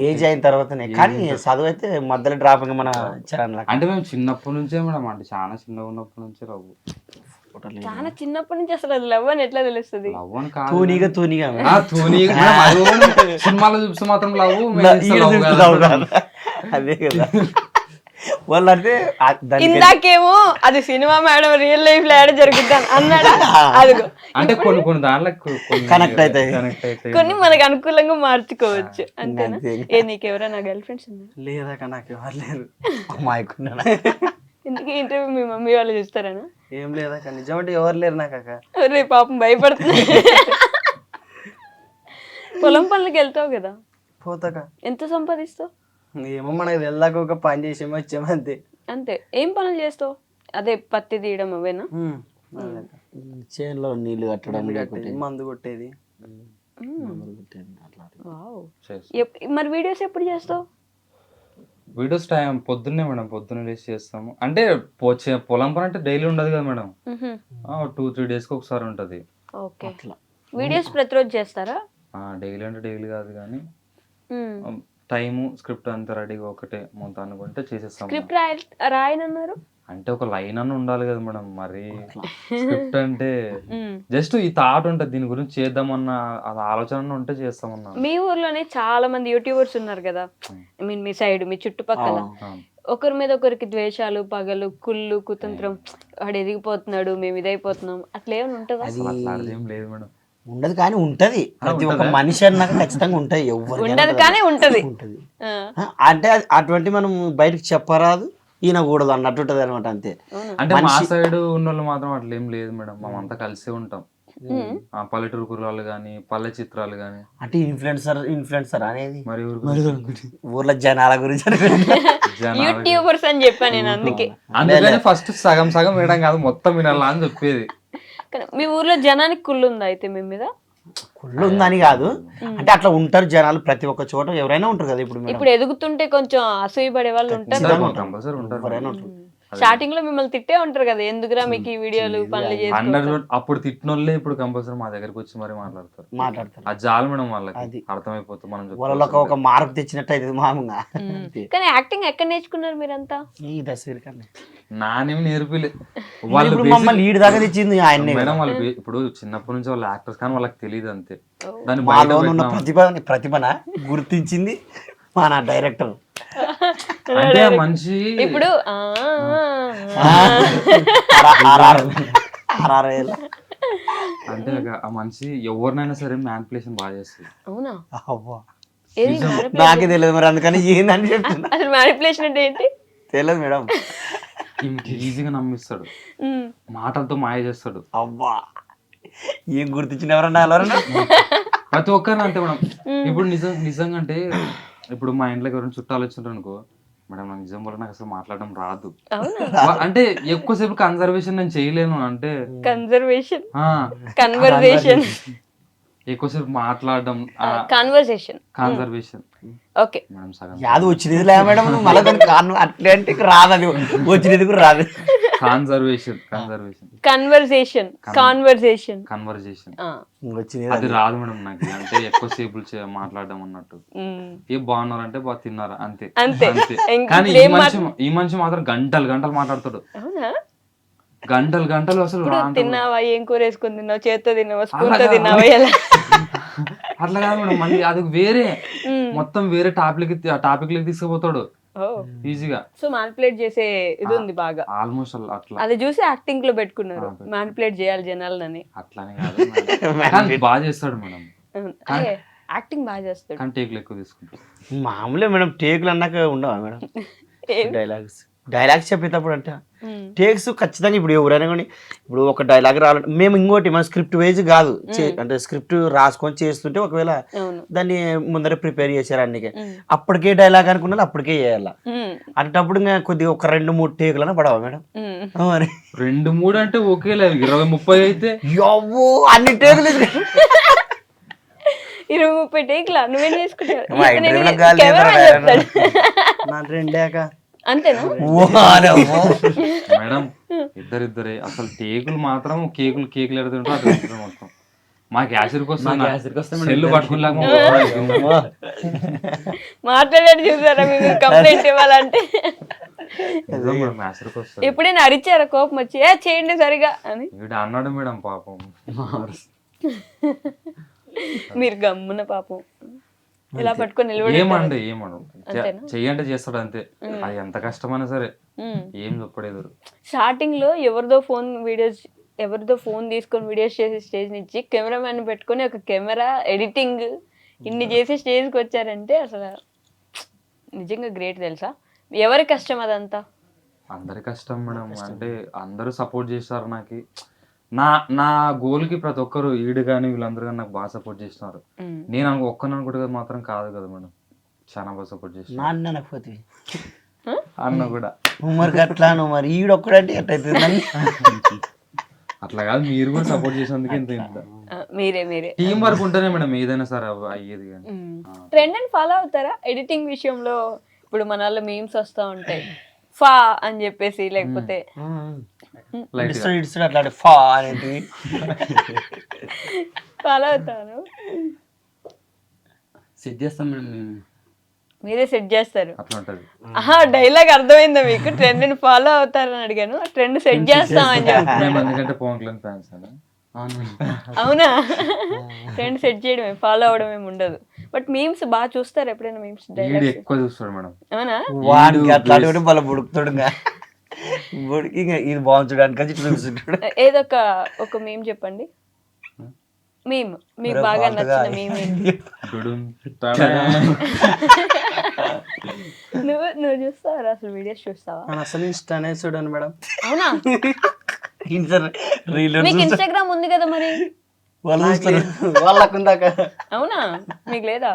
ఏజ్ అయిన తర్వాతనే. కానీ చదువు అయితే మధ్యలో డ్రాప్ మన చరణ్. అంటే మేము చిన్నప్పటి నుంచే మేడం, అంటే చాలా చిన్నగా ఉన్నప్పటి నుంచే లవ్. చాలా చిన్నప్పటి నుంచి అసలు అది లవ్ అని ఎట్లా తెలుస్తుంది? లవ్ అని కాదు, తూనీగా సినిమాలో చూస్తే మాత్రం లవ్. అదే కదా వాళ్ళంటే ఇందాకేమో అది సినిమా మేడం, రియల్ లైఫ్ లో ఏడ జరుగుతాను అన్నాడా? అదిగో, అంటే కొన్ని దాంట్లో కనెక్ట్ అవుతాయి, కొన్ని మనకు అనుకూలంగా మార్చుకోవచ్చు అంతేనా? నీకు ఎవరైనా గర్ల్ ఫ్రెండ్స్ ఉన్నారు? లేదా నాకు ఎవరు లేరు, అమ్మాయికున్నా. ఎందుకు ఇంటర్వ్యూ మీ మమ్మీ వాళ్ళు చూస్తారనా? ఏం లేదా నిజమంటే ఎవరు లేరు నాకు. అరే పాపం భయపడుతున్నా. పొలం పనులకి వెళ్తావు కదా, పోతాక ఎంత సంపాదిస్తావు? ఏమో మనకి వెళ్ళాక ఒక పని చేసేమో వచ్చాము అంతే. అంతే. ఏం పనులు చేస్తావు? అదే పత్తి తీయడం అవేనా? చేనులో నీళ్లు కట్టడం, మందు కొట్టేది. వావ్. మరి వీడియోస్ ఎప్పుడు చేస్తావు? వీడియోస్ టైం పొద్దున్నే మేడం, పొద్దున్నే లేచి చేస్తాము. అంటే పొలం పని అంటే డైలీ ఉండదు కదా మేడం, 2-3 days కి ఒకసారి ఉంటది. ఓకే. వీడియోస్ ప్రతిరోజు చేస్తారా? డైలీ అంటే డైలీ కాదు కానీ టైము స్క్రిప్ట్ అంతా రెడీగా ఒకటే మొత్తం అనుకుంటే చేసేస్తాం. స్క్రిప్ట్ రాయనన్నారు అంటే ఒక లైన్ అన్న ఉండాలి కదా మేడం. మరి స్క్రిప్ట్ అంటే జస్ట్ ఈ థాట్ ఉంటుంది, దీని గురించి చేద్దామన్న అది ఆలోచన ఉంటే చేస్తామన్నా. మీ ఊర్లోనే చాలా మంది యూట్యూబర్స్ ఉన్నారు కదా, ఐ మీన్ మీ సైడ్, మీ చుట్టుపక్కల. ఒకరి మీద ఒకరికి ద్వేషాలు, పగలు, కుళ్ళు, కుతంత్రం, వాడు ఎదిగిపోతున్నాడు, మేము ఇదైపోతున్నాం, అట్లా ఏమైనా ఉంటుందా? అదేం లేదు మేడం. ఉండదు కానీ ఉంటది, ప్రతి ఒక్క మనిషి అన్నాక ఖచ్చితంగా ఉంటది. ఎవరు ఉండదు కానీ ఉంటది. అంటే అటువంటి మనం బయటకు చెప్పరాదు, ఈయనకూడదు అన్నట్టు ఉంటది అనమాట. అంతే. అంటే మా సైడ్ ఉన్న వాళ్ళు మాత్రం అట్లా ఏం లేదు మేడం, మేమంతా కలిసే ఉంటాం. పల్లెటూరు కుర్రాళ్ళు గానీ, పల్లె చిత్రాలు గానీ. అంటే ఇన్ఫ్లుయెన్సర్ అనేది మరి ఊర్లో జనాల గురించి యూట్యూబర్స్ అని చెప్పాను నేను, అందుకని ఫస్ట్ సగం సగం వేయడం కాదు, మొత్తం వినాలా అని చెప్పేది. మీ ఊర్లో జనానికి కుళ్ళు ఉందా అయితే మీ మీద? కుళ్ళు ఉందని కాదు, అంటే అట్లా ఉంటారు జనాలు ప్రతి ఒక్క చోట, ఎవరైనా ఉంటారు కదా. ఇప్పుడు ఎదుగుతుంటే కొంచెం అసూయ పడే వాళ్ళు ఉంటారు. స్టార్టింగ్ లో మిమ్మల్ని తిట్టే ఉంటారు కదా, ఎందుకురా మీకు ఈ వీడియోలు పనులు చేసి. అప్పుడు తిట్టినోళ్ళే ఇప్పుడు కంపల్సరీ మా దగ్గరకు వచ్చి మరి మాట్లాడతారు. అది చాలు మేడం, వాళ్ళకి అర్థమైపోతుంది మనం వాళ్ళకి ఒక మార్పు తెచ్చినట్టు అయితే మామూలుగా. కానీ యాక్టింగ్ ఎక్కడ నేర్చుకున్నారు మీరంతా? ఈ దశ నానేమి నేర్పిలే, వాళ్ళు మమ్మల్ని లీడ్ దాకా తెచ్చింది ఆయన మేడం. వాళ్ళు ఇప్పుడు చిన్నప్పటి నుంచి వాళ్ళు యాక్టర్స్ కానీ వాళ్ళకి తెలియదు అంతే. దాని మాలో ఉన్న ప్రతిభన గుర్తించింది మా నా డైరెక్టర్. అంటే మనిషి ఇప్పుడు అంటే ఆ మనిషి ఎవరినైనా సరే మ్యానిపులేషన్ బాగా చేస్తుంది. అవునా? నాకే తెలియదు మరి, అందుకని ఏందని చెప్తున్నా. అసలు మ్యానిపులేషన్ అంటే ఏంటి తెలియదు మేడం. ఈజీగా నమ్మిస్తాడు, ఉమ్. మాటలతో మాయ చేస్తాడు. అవ్వా ఏం గుర్తించిన ఎవరన్నా ఎవరన్నా ప్రతి ఒక్కరిని అంతే మేడం. ఇప్పుడు నిజంగా అంటే ఇప్పుడు మా ఇంట్లోకి ఎవరైనా చుట్టాలు వచ్చిండ్రు అనుకో, మేడం నాకు నిజం వల్ల నాకు అసలు మాట్లాడడం రాదు. అంటే ఎక్కువసేపు కన్సర్వేషన్ నేను చేయలేను, అంటే కన్జర్వేషన్, ఆ, కన్వర్జేషన్, ఎక్కువసేపు మాట్లాడడం, కన్వర్జేషన్. కన్సర్వేషన్. ఓకే, మేడం సగం యాదు వచ్చినది లే మేడం, మళ్ళీ దానికి కారణం అట్లే అంటే రాదు, అది వచ్చినది కూడా రాదు. Conservation conversation, conversation. కన్వర్జేషన్ వచ్చినది అది రాదు మేడం నాకు. అంటే ఎక్కువసేపు మాట్లాడడం అన్నట్టు. ఏ బాగున్నారంటే బాగా తిన్నారా అంతే అంతే. అంతే. ఇంక కానీ ఇప్పుడు ఈ మనిషి మాత్రం గంటలు గంటలు మాట్లాడతాడు, అవునా? గంటలు గంటలు. అసలు ఇప్పుడు రాంటాడు. తిన్నావా, ఏం కూర వేసుకుని తిన్నావు, చేత్తో తిన్నావా, స్పూన్ అలా తో కాదు. తిన్నావా, ఎలా? అట్లా కాదు మేడం, మళ్ళీ అది వేరే మొత్తం వేరే టాపిక్ లోకి తీసుకుపోతాడు ఈజీగా. సో మ్యానిపులేట్ చేసే ఇది ఉంది బాగా. ఆల్మోస్ట్ అట్లా అది చూసి యాక్టింగ్ లో పెట్టుకున్నారు, మ్యానిపులేట్ చేయాలి జనాలని. అట్లానే కాదు మేడం. కానీ బాగా చేస్తాడు మేడం, యాక్టింగ్ బాగా చేస్తాడు. కానీ టేకులు ఎక్కువ తీసుకుంటాడు. మామూలే మేడం, టేకులు అన్నాక ఉండవా మేడం ఏం? డైలాగ్స్ చెప్పేటప్పుడు అంటే టేక్స్ ఖచ్చితంగా ఇప్పుడు ఎవరైనా కానీ ఇప్పుడు ఒక డైలాగ్ రావాలంటే మేము ఇంకోటి మన స్క్రిప్ట్ వైజ్ కాదు అంటే స్క్రిప్ట్ రాసుకొని చేస్తుంటే ఒకవేళ అవును. దాన్ని ముందర ప్రిపేర్ చేశారు అన్నికే అప్పటికే డైలాగ్ అనుకున్నది అప్పటికే చేయాల అటప్పుడు ఇంకా కొద్దిగా ఒక 2-3 టేకులన్నా పడవా మేడం మరి 2-3 అంటే ఓకేలే, 20-30 అయితే యవ్వో అన్ని టేకులు 20-30 టేక్లా నువ్వేం చేసుకుంటావు? మా ఇంటర్వ్యూలో గాలి కెమెరామెన్ చెప్తాడు. నా రెండాక అంతేనా? మేడం ఇద్దరే అసలు టేకులు మాత్రం కేకులు ఎడుతుంటే అది ఉంటుంది మొత్తం. మా క్యాషియర్కి వస్తుంది సెల్లు పట్టుకుని మాట్లాడాడు చూసారా, మీకు కంప్లైంట్ ఇవ్వాలంటే. క్యాషియర్కి వస్తుంది. ఎప్పుడైనా అరిచారా కోపం వచ్చి, ఏ చేయండి సరిగా అని? వీడు అన్నాడు మేడం పాపం. మీరు గమ్మున పాపం ఇలా పట్టుకొని నిలబడి ఏమండి చెయ్యంటే చేస్తాడు అంతే. అది ఎంత కష్టమైనా సరే ఏం చెప్పలేదు. స్టార్టింగ్ లో ఎవరిదో ఫోన్ తీసుకొని వీడియోస్ చేసి స్టేజ్ నుంచి కెమెరామెన్ పెట్టుకొని ఒక కెమెరా ఎడిటింగ్ ఇన్ని చేసి స్టేజ్కి వచ్చారంటే అసలు నిజంగా గ్రేట్ తెలుసా. ఎవరి కష్టం అదంతా? అందరి కష్టం మేడం. అంటే అందరూ సపోర్ట్ చేస్తారు నాకు. నా గోల్కి ప్రతి ఒక్కరు ఈడు కానీ వీళ్ళందరూ కానీ నాకు బాగా సపోర్ట్ చేస్తున్నారు. నేను ఒక్కను అనుకుంటే మాత్రం కాదు కదా మేడం, చాలా బాగా సపోర్ట్ చేస్తున్నారు. అన్న కూడా మరి అట్లా మరి ఈడొక్కడంటే ఎట్టయితుంది అట్లా కాదు, మీరు కూడా సపోర్ట్ చేసేందుకు ఇంత మీరే టీం వర్క్ ఉంటేనే మేడం ఏదైనా సరే అయ్యేది. కానీ ట్రెండ్ అని ఫాలో అవుతారా ఎడిటింగ్ విషయంలో? ఇప్పుడు మన వాళ్ళ మీమ్స్ వస్తూ ఉంటాయి, ఫా అని చెప్పేసి, లేకపోతే అట్లా ఫా అనేది ఫాలో అవుతాను. సెట్ చేస్తాం మేడం మేము. మీరే సెట్ చేస్తారు? అట్లా ఉంటది. ఆహా, డైలాగ్ అర్థమైందా మీకు? ట్రెండ్ ని ఫాలో అవుతారని అడిగాను, ట్రెండ్ సెట్ చేస్తామని చెప్పి. మేము ఎందుకంటే పవన్ కళ్యాణ్ ఫ్యాన్స్ అని. అవునా? ట్రెండ్ సెట్ చేయడమే, ఫాలో అవడం ఏమి ఉండదు. బట్ మీమ్స్ బాగా చూస్తారు ఎప్పుడైనా? మీమ్స్ వీడు ఎక్కువ చూస్తాడు మేడం. అవునా? వాడికి అట్లాంటి వాళ్ళ బుడుకుతాడు బుడికి ఇది బాగుంచడానికి చూస్తుంటాడు. ఏదో ఒక మీమ్ చెప్పండి, మీమ్ మీకు బాగా నచ్చిన మీమ్. నువ్వు చూస్తావా అసలు? వీడియోస్ చూస్తావా? అసలు ఇష్టానే చూడండి మేడం. అవునా? మీకు ఇన్స్టాగ్రామ్ ఉంది కదా మరి? వాళ్ళకుందాక. అవునా, మీకు లేదా?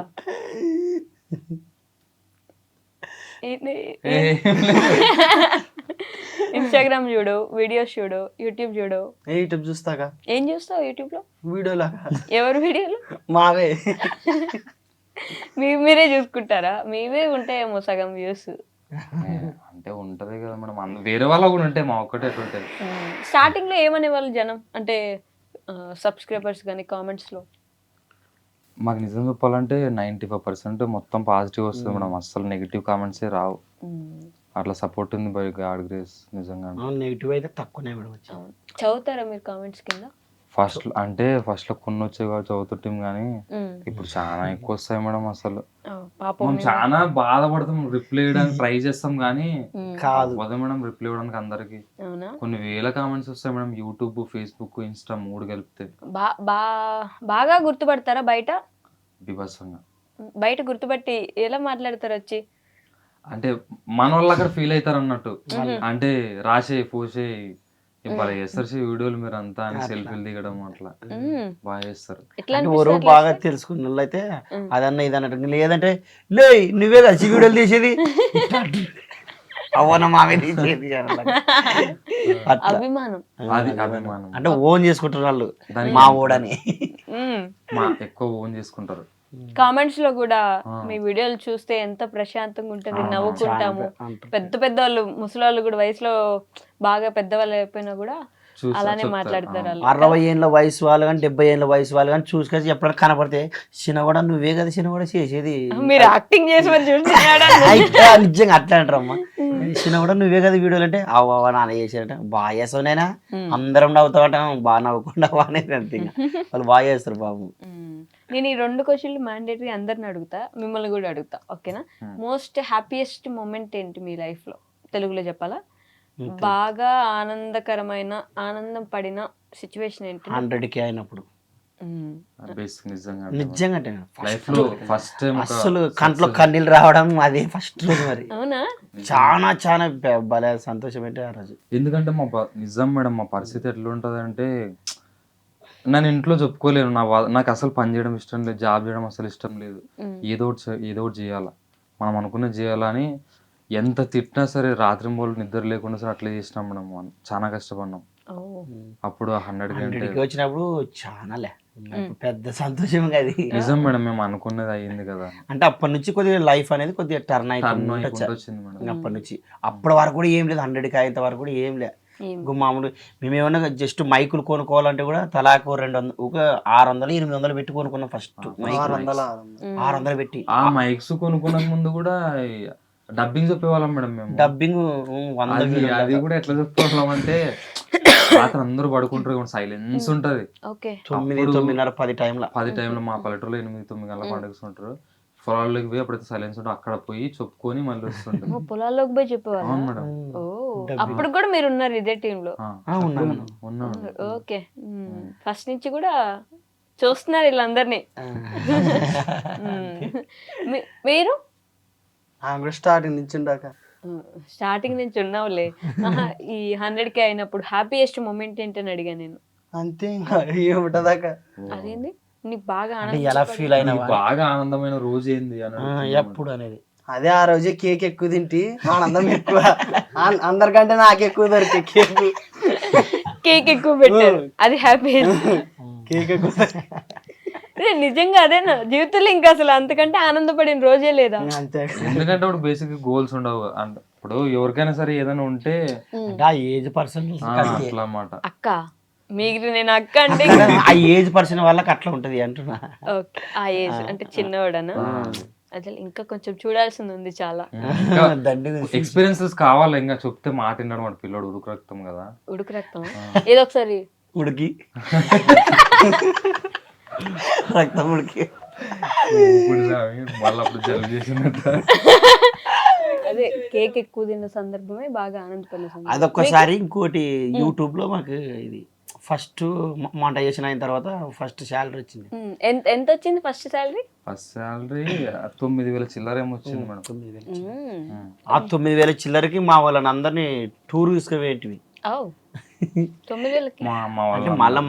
ఇన్స్టాగ్రామ్ చూడు, వీడియోస్ చూడు, యూట్యూబ్ చూడు. యూట్యూబ్ చూస్తాక ఏం చూస్తావు యూట్యూబ్ లో? వీడియోలాగా. ఎవరు వీడియోలు? మావే. మీరే చూసుకుంటారా? మీవే ఉంటాయేమో సగం వ్యూస్. అంటే ఉంటది కదా మేడం, వేరే వాళ్ళ కూడా ఉంటాయి, మా ఒక్కటే ఎట్లుంటది. స్టార్టింగ్ లో ఏమనే వాళ్ళు జనం, అంటే సబ్స్క్రైబర్స్ కానీ కామెంట్స్ లో? మాకు నిజం చెప్పాలంటే 95% మొత్తం పాజిటివ్ వస్తుంది మేడం, అస్సలు నెగిటివ్ కామెంట్సే రావు. అట్లా సపోర్ట్ ఉంది బై గాడ్ గ్రేస్ నిజంగా. నెగిటివ్ అయితే తక్కువనే మేడం. చదువుతారా మీరు కామెంట్స్ కింద? ఫస్ట్ లో కొన్ని వచ్చాయి కాబట్టి చదువుతుంటాం, కానీ ఇప్పుడు చాలా ఎక్కువ వస్తాయి మేడం. అసలు మనం చాలా బాధపడతాం, రిప్లై ఇవ్వడానికి ట్రై చేస్తాం కానీ కాదు మేడం రిప్లై ఇవ్వడానికి అందరికి. కొన్ని వేల కామెంట్స్ వస్తాయి మేడం, యూట్యూబ్, ఫేస్బుక్, ఇన్స్టా 3 కలిపితే. బాగా గుర్తుపడతారా బయట? బీభత్సంగా బయట గుర్తుపట్టి ఎలా మాట్లాడతారు వచ్చి? అంటే మన వాళ్ళు అక్కడ ఫీల్ అవుతారు అన్నట్టు, అంటే రాసే పోసే బాగా చేస్తారు వీడియోలు మీరు అంతా అని సెల్ఫీలు దిగడం అట్లా బాగా చేస్తారు. ఎట్లా అంటే అనిపిస్తుంది ఎవరు అట్లా బాగా చేస్తే? తెలుసుకున్న వాళ్ళు అయితే అదన్నా ఇది అన్నట్టు, లేదంటే లే నువ్వే కలిసి వీడియోలు తీసేది అవన్న మామే తీసేది అట్లా. అభిమానం. అది అభిమానం. అంటే ఓన్ చేసుకుంటారు వాళ్ళు దానికి మా ఓడని. మా ఎక్కువ ఓన్ చేసుకుంటారు. కామెంట్స్ లో కూడా మీ వీడియోలు చూస్తే ఎంత ప్రశాంతంగా ఉంటుంది, నవ్వుకుంటాము. పెద్ద పెద్ద వాళ్ళు ముసలి వాళ్ళు కూడా వయసులో బాగా పెద్దవాళ్ళు అయిపోయినా కూడా అలానే మాట్లాడతారు వాళ్ళు. 60 ఏళ్ళ వయసు వాళ్ళు కానీ 70 ఏళ్ళ వయసు వాళ్ళు కానీ చూసుకొని ఎప్పుడైనా కనపడితే చిన్న కూడా నువ్వే కదా చిన్న కూడా చేసేది మీరు యాక్టింగ్ చేసి మరి చూస్తున్నాడా? అయితే నిజంగా అట్లా అంటారమ్మా. చిన్న కూడా నువ్వే కదా వీడియోలు అంటే అవ్వ నాన్న చేసారట బాగా చేస్తావునైనా అందరం నవ్వుతావట బాగా నవ్వకుండా అనేది అంతే. ఇంకా వాళ్ళు బాగా చేస్తారు బాబు. నేను ఈ 2 క్వశ్చన్లు మ్యాండేటరీ అందరిని అడుగుతా, మిమ్మల్ని కూడా అడుగుతా, ఓకేనా? మోస్ట్ హ్యాపీయెస్ట్ మూమెంట్ ఏంటి మీ లైఫ్ లో? తెలుగులో చెప్పాలా? బాగా ఆనందకరమైన ఆనందం పడిన సిచ్యువేషన్ ఏంటి? 100K అయినప్పుడు బేసిక్ నిజంగా నిజంగా లైఫ్ లో ఫస్ట్ టైం అసలు కంట్లో కన్నీళ్ళు రావడం అదే ఫస్ట్ రోజు. మరి అవునా? చాలా చాలా భలే సంతోషం అంటే ఆ రోజు. ఎందుకంటే నిజం మేడం మా పరిస్థితి ఎట్లా ఉంటుంది అంటే నేను ఇంట్లో చెప్పుకోలేను. నాకు అసలు పని చేయడం ఇష్టం లేదు, జాబ్ చేయడం అసలు ఇష్టం లేదు. ఏదో ఒకటి చేయాలా, మనం అనుకున్నది చేయాలని ఎంత తిట్టినా సరే రాత్రి మూలు నిద్ర లేకుండా సరే అట్లా చేసినాం మేడం. చాలా కష్టపడినాం. అప్పుడు 100K వచ్చినప్పుడు చాలా పెద్ద సంతోషం అది. నిజం మేడం, మేము అనుకున్నది అయ్యింది కదా. అంటే అప్పటి నుంచి కొద్దిగా లైఫ్ అనేది కొద్దిగా టర్న్ వచ్చింది అయిపోయింది. అప్పటి నుంచి అప్పటి వరకు కూడా ఏం లేదు, 100K అయ్యేంత వరకు కూడా ఏం లేదు. మామూలు మేము ఏమన్నా జస్ట్ మైకులు కొనుక్కోవాలంటే కూడా తలాకు 200 ఒక 600 800 పెట్టి కొనుక్కున్నాం ఫస్ట్. 600 పెట్టి ఆ మైక్స్ కొనుక్కున్న ముందు కూడా డబ్బింగ్ చెప్పేవాళ్ళం మేడం మేము. డబ్బింగ్ అది కూడా ఎట్లా చెప్పేవాళ్ళం అంటే రాత్రి అందరూ పడుకుంటారు, సైలెన్స్ ఉంటది. 9, 9:30, 10 టైంలో మా పల్లెటూరులో 8, 9 గంటల పండుగ పొలాల్లోకి పోయి అప్పుడైతే సైలెన్స్ ఉంటుంది, అక్కడ పోయి చెప్పుకొని మళ్ళీ వస్తుంటాం. పొలాల్లోకి పోయి చెప్పేవాళ్ళు? అవును మేడం. అప్పుడు కూడా మీరు ఉన్నారు ఇదే టీమ్ లో? ఉన్నాం. ఓకే, ఫస్ట్ నుంచి కూడా చూస్తున్నారు వీళ్ళందరినీ. మీరు స్టార్టింగ్ నుంచి ఉండాక స్టార్టింగ్ నుంచి ఉన్నావులే. ఈ 100K అయినప్పుడు హ్యాపీయెస్ట్ మూమెంట్ ఏంటని అడిగా నేను. అంతే ఏముంటదాకా. అదేంది నీకు బాగా ఎలా ఫీల్ అయినా బాగా ఆనందమైన రోజు ఏంది అని ఎప్పుడు అనేది అదే ఆ రోజే కేక్ ఎక్కువ తింటి ఆనందం ఎక్కువ. అందరికంటే నాకు ఎక్కువ దొరికే కేక్ ఎక్కువ పెట్టారు, అది హ్యాపీయెస్ట్. కేక్ ఎక్కువ నిజంగా అదేనా జీవితంలో ఇంకా అసలు అంతకంటే ఆనందపడిన రోజే లేదా? అంతే. ఎందుకంటే ఇప్పుడు బేసిక్ గోల్స్ ఉండవు. అంటే ఇప్పుడు ఎవరికైనా సరే ఏదైనా ఉంటే ఆ ఏజ్ పర్సన్ అట్లా అన్నమాట. అక్క మీకు నేను అక్క అంటే ఆ ఏజ్ పర్సన్ వాళ్ళకి అట్లా ఉంటది అంటున్నా. ఓకే, ఆ ఏజ్ అంటే చిన్నవాడనా? అసలు ఇంకా కొంచెం చూడాల్సింది ఉంది చాలా. ఎక్స్పీరియన్సెస్ కావాలి, ఇంకా చెప్తే మాట విన్నాడు వాడు పిల్లడు. ఉడుకు రక్తం కదా. ఉడుకు రక్తం ఏదో ఒకసారి ఉడికి రక్తం ఉడికి మళ్ళీ అప్పుడు జలుబు చేసినట్టు. అదే కేక్ ఎక్కువ తిన్న సందర్భమే బాగా ఆనందపడిన సందర్భం. అదొక్కసారి. ఇంకోటి యూట్యూబ్ లో మాకు ఇది ఫస్ట్ మానిటైజేషన్ అయిన తర్వాత ఫస్ట్ శాలరీ వచ్చింది. ఎంత వచ్చింది ఫస్ట్ శాలరీ? ఫస్ట్ శాలరీ 9,000 చిల్లర ఏమో వచ్చింది మేడం. ఆ 9,000 చిల్లరకి మా వాళ్ళని అందరినీ టూర్ తీసుకుపోయేటివి. 9,000కి అంటే మళ్ళీ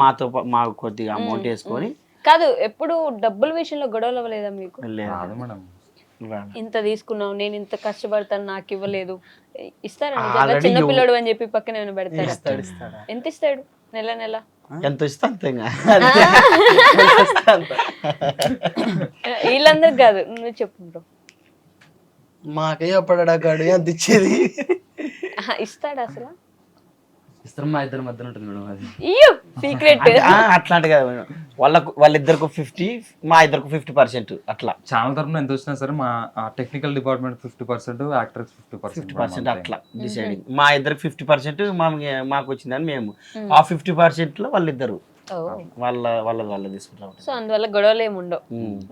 మాకు కొద్దిగా అమౌంట్ వేసుకొని. కాదు, ఎప్పుడు డబ్బుల విషయంలో గొడవలు అవ్వలేదా మీకు? రాదు మేడం. ఇంత తీసుకున్నావు, నేను ఇంత కష్టపడతాను, నాకు ఇవ్వలేదు. ఇస్తారా? చిన్న పిల్లడు అని చెప్పి పక్కన ఏమైనా పెడతాడు? ఎంత ఇస్తాడు నెల నెల? ఎంత ఇస్తా అంతే. వీళ్ళందరికి కాదు, నువ్వు చెప్పు. మాకే చెప్పడా కాడు ఎంత ఇచ్చేది. ఇస్తాడు అసలు? ఇస్తారు, మా ఇద్దరి మధ్యలో ఉంటుంది మేడం. అది సీక్రెట్ అట్లాంటి కదా వాళ్ళిద్దరికి 50, మా ఇద్దరికి 50% అట్లా. ఛానల్ తరఫున ఎంత వచ్చినా సరే మా టెక్నికల్ డిపార్ట్మెంట్ 50%, యాక్టర్స్ 50% అట్లా డిసైడింగ్. మా ఇద్దరికి 50% మాకు వచ్చిందని మేము ఆ 50% లో వాళ్ళిద్దరు వాళ్ళ తీసుకుంటాం. సో అందువల్ల గొడవలు ఏమి ఉండవు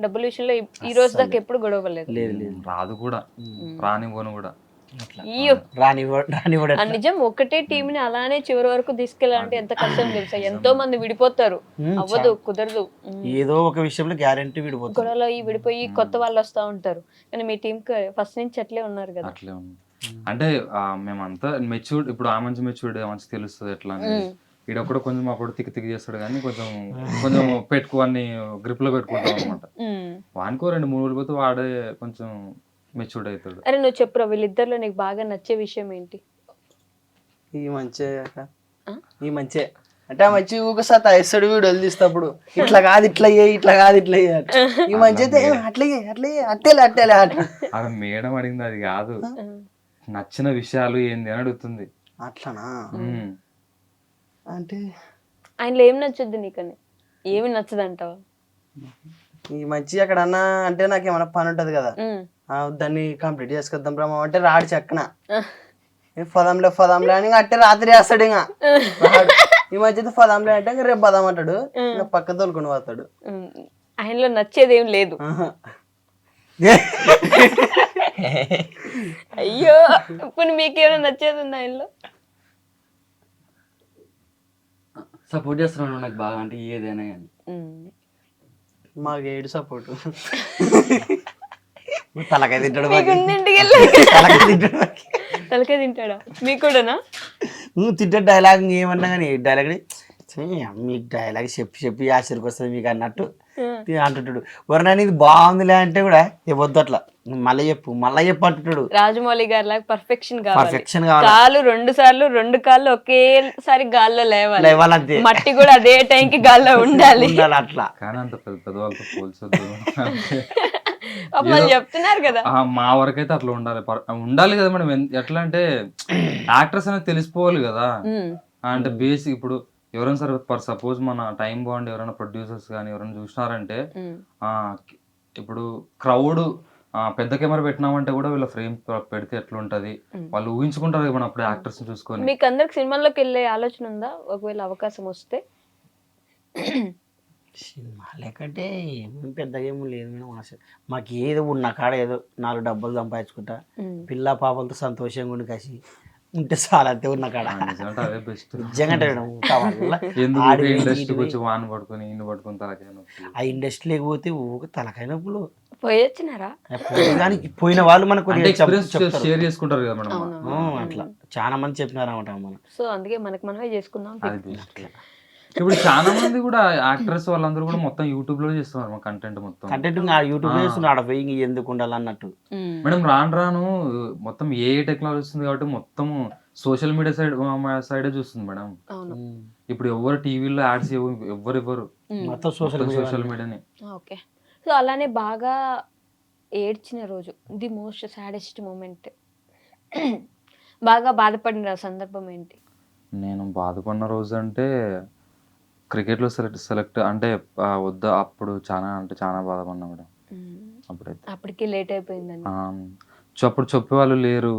డబ్బుల విషయంలో. ఈ రోజు దాకా ఎప్పుడు గొడవ లేదు. లేదు రాదు కూడా, రానివ్వను కూడా. అయ్యో రానివాడు ఆ నిజం ఒకటే టీం ని అలానే చివరి వరకు తీసుకెళ్ళాలంటే ఎంత కష్టం తెలుసా, ఎంతో మంది విడిపోతారు, అవ్వదు, కుదరదు. ఏదో ఒక విషయంలో గ్యారెంటీ విడిపోతుంది. గొడవలో విడిపోయి కొత్త వాళ్ళు వస్తా ఉంటారు, కానీ మీ టీం కి ఫస్ట్ నుంచి అట్లే ఉన్నారు కదా. అట్లే ఉంది. అంటే మేమంతా మెచ్యూర్డ్, ఇప్పుడు ఆ మంచి మెచ్యూర్డ్ మంచి తెలుస్తుంది ఎట్లా అనేది. ఈడ కూడా కొంచెం అప్పుడు తిక్కి తిక్కి చేస్తాడు కానీ కొంచెం పెట్టుకోని గ్రిప్ లో పెట్టుకుంటాం అనమాట. వానికో 2-3 రోజులు పోతే వాడే కొంచెం మెచ్యూర్డ్ అవుతాడు. అరే నువ్వు చెప్పురా, వీళ్ళిద్దరిలో నీకు బాగా నచ్చే విషయం ఏంటి? ఈ మంచి అంటే ఆ మంచి ఊకసారి తాయిస్తాడు వీడియోలు తీస్తప్పుడు, ఇట్లా కాదు ఇట్లా ఇట్లా కాదు ఇట్లా ఈ మంచి అయితే అట్టేలే అది మేడం అడిగింది, అది కాదు, నచ్చిన విషయాలు ఏంది అని అడుగుతుంది. అట్లనా అంటే ఆయనలో ఏం నచ్చుద్ది నీకని, ఏమి నచ్చదంటావా? ఈ మంచి ఎక్కడన్నా అంటే నాకు ఏమైనా పని ఉంటది కదా, దాన్ని కంప్లీట్ చేసుకొద్దాం బ్రహ్మ అంటే రాడు చెక్కన ఫదంలే అని అట్టే రాత్రి వేస్తాడు. ఇంకా రాడు. ఈ మధ్య అయితే ఫదంలే అంటే ఇంకా రేపు పదం అంటాడు, ఇంకా పక్క తోలుకొని పోతాడు. ఆయనలో నచ్చేది ఏం లేదు. అయ్యో, ఇప్పుడు మీకేమైనా నచ్చేది ఉందా ఆయనలో? సపోర్ట్ చేస్తున్నాను నాకు బాగా, అంటే ఏదైనా కానీ. మాకు ఏడు సపోర్ట్. తలకాయ తింటాడు, తలకాయ తింటాడా? మీకు కూడానా? నువ్వు తింటే డైలాగ్ ఏమన్నా కానీ డైలాగ్ మీకు డైలాగ్ చెప్పి ఆశ్చర్యకి వస్తుంది మీకు అన్నట్టు అంటుంటాడు. ఎవరినైనా ఇది బాగుందిలే అంటే కూడా ఇవ్వద్దు అట్లా, మళ్ళీ చెప్పు అంటుంటాడు. రాజమౌళి గారి లాగా పర్ఫెక్షన్ పర్ఫెక్షన్ కాలు 2 సార్లు 2 కాళ్ళు ఒకేసారి గాల్లో లేవాలంతే, మట్టి కూడా అదే టైంకి గాల్లో ఉండాలి అట్లా. కానీ అంత పెద్ద వాళ్ళతో పోల్చొద్దు. చెప్తున్నారు కదా, మా వరకు అయితే అట్లా ఉండాలి కదా మేడం. ఎట్లా అంటే యాక్టర్స్ అనేది తెలిసిపోవాలి కదా. అంటే బేసిక్ ఇప్పుడు ఎవరైనా సరే ఫర్ సపోజ్ మన టైం బాండ్ ఎవరైనా ప్రొడ్యూసర్స్ కానీ ఎవరైనా చూసినారంటే, ఇప్పుడు క్రౌడ్ పెద్ద కెమెరా పెట్టినామంటే కూడా వీళ్ళ ఫ్రేమ్ పెడితే ఎట్లుంటది వాళ్ళు ఊహించుకుంటారు కదా మనం అప్పుడు యాక్టర్స్ చూసుకొని. మీకు అందరికి సినిమాల్లోకి వెళ్ళే ఆలోచన ఉందా ఒకవేళ అవకాశం వస్తే? సినిమా లేకంటే ఏమి పెద్దగా ఏమీ లేదు మేడం ఆశ. మాకు ఏదో ఉన్న కాడ ఏదో 4 డబ్బులు సంపాదించుకుంటా పిల్ల పాపలతో సంతోషంగా ఉండి కాసి ఉంటే చాలా అంతే ఉన్న కాడ. అదే బెస్ట్ నిజంగా ఇండస్ట్రీకి వచ్చి వాన్ పడుకొని ఇన్ని పడుకొని తలకాయ నొప్పి. ఆ ఇండస్ట్రీ లేకపోతే ఊక తలకాయ నొప్పులు పోయొచ్చినారా? పోయిన వాళ్ళు మనకు షేర్ చేసుకుంటారు కదా మేడం, అట్లా చాలా మంది చెప్పినారు అన్నమాట మనం. సో అందుకే మనమే చేసుకుందాం. ఇప్పుడు చాలా మంది కూడా యాక్టర్స్ వాళ్ళందరూ కూడా మొత్తం యూట్యూబ్ లో చేస్తున్నారు మా కంటెంట్ కంటెంట్ యూట్యూబ్ చేస్తున్నారు. ఆడ పోయి ఎందుకు ఉండాలన్నట్టు మేడం. రాను మొత్తం ఏ టెక్నాలజీ వస్తుంది కాబట్టి మొత్తం సోషల్ మీడియా సైడే చూస్తుంది మేడం. ఇప్పుడు ఎవరు టీవీలో యాడ్స్ ఎవరు మొత్తం సోషల్ మీడియాని. ఓకే, సో అలానే బాగా ఏడ్చిన రోజు, ది మోస్ట్ సాడెస్ట్ మూమెంట్, బాగా బాధపడిన సందర్భం ఏంటి? నేను బాధపడిన రోజు అంటే క్రికెట్లో సెలెక్ట్ అంటే వద్దా, అప్పుడు చాలా బాధపడినా మేడం. అప్పటికి లేట్ అయిపోయిందండి. అప్పుడు చెప్పేవాళ్ళు లేరు,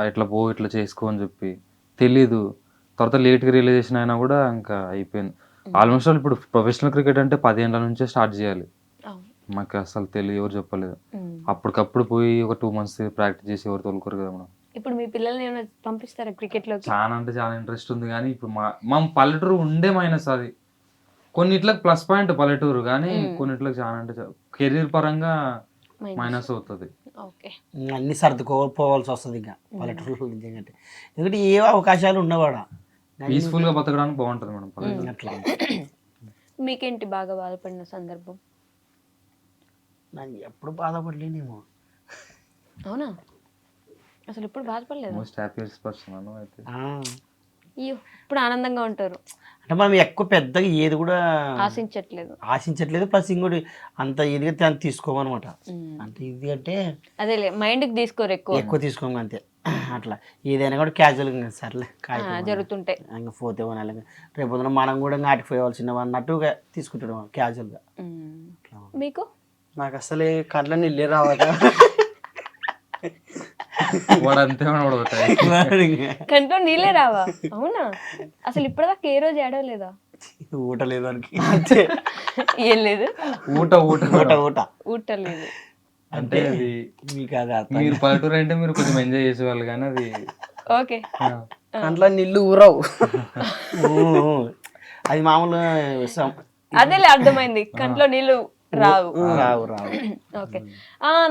ఇట్లా చేసుకో అని చెప్పి తెలీదు. తర్వాత లేట్గా రియలైజేషన్ అయినా కూడా ఇంకా అయిపోయింది. ఆల్మోస్ట్ ఆల్ ఇప్పుడు ప్రొఫెషనల్ క్రికెట్ అంటే 10 ఏళ్ళ నుంచే స్టార్ట్ చేయాలి. మాకు అసలు తెలియదు, ఎవరు చెప్పలేదు. అప్పటికప్పుడు పోయి ఒక 2 months ప్రాక్టీస్ చేసి ఎవరు తోలుకోరు కదా మేడం. ఇప్పుడు మీ పిల్లల్ని ఏమైనా పంపిస్తారా క్రికెట్ లో? చాలా అంటే చాలా ఇంట్రెస్ట్ ఉంది, కానీ ఇప్పుడు మా పల్లెటూరు ఉండే మైనస్ అది. కొన్నిట్లకు ప్లస్ పాయింట్ పల్లెటూరు, కానీ కొన్నిట్లకు చాలా అంటే కెరీర్ పరంగా మైనస్ అవుతుంది. అన్ని సర్దుకోపోవాల్సి వస్తుంది ఇంకా పల్లెటూరు నిజంగా. ఎందుకంటే ఏ అవకాశాలు ఉన్నవాడ పీస్ఫుల్ గా బతకడానికి బాగుంటుంది మేడం అట్లా. మీకేంటి బాగా బాధపడిన సందర్భం? నాకు ఎప్పుడు బాధపడలేనేమో. అవునా, అసలు ఎప్పుడు బాధపడలేదు? మోస్ట్ హ్యాపీయెస్ట్ పర్సన్ అయితే. ఇప్పుడు ఆనందంగా ఉంటారు అంటే మనం ఎక్కువ పెద్దగా ఏది కూడా ఆశించట్లేదు. ప్లస్ ఇంకోటి అంత ఇదిగా తీసుకోమన్నమాట. అంత ఇది అంటే అదే మైండ్కి తీసుకోరు, ఎక్కువ తీసుకోము అంతే. అట్లా ఏదైనా కూడా క్యాజువల్గా సర్లే జరుగుతుంటాయి, ఇంకా పోతే అలాగే రేపు మనం కూడా నాటికి పోయవలసిన అన్నట్టుగా తీసుకుంటాడు క్యాజువల్గా. మీకు? నాకు అసలే కంట్లో నీళ్ళే రావట. కంట్లో నీళ్ళే రావా? అవునా, అసలు ఇప్పటిదాకా ఏ రోజు ఏడవలేదా? ఊట లేదు అని ఏం లేదు, ఊట ఊట లేదు. అంటే అది మీకు అది అర్థం మీరు పల్లెటూరు అంటే మీరు కొంచెం ఎంజాయ్ చేసేవాళ్ళు కానీ అది ఓకే కంట్లో నీళ్ళు ఊరవు. అది మామూలు అదేలే అర్థమైంది, కంట్లో నీళ్ళు రావు. రావు రావు. ఓకే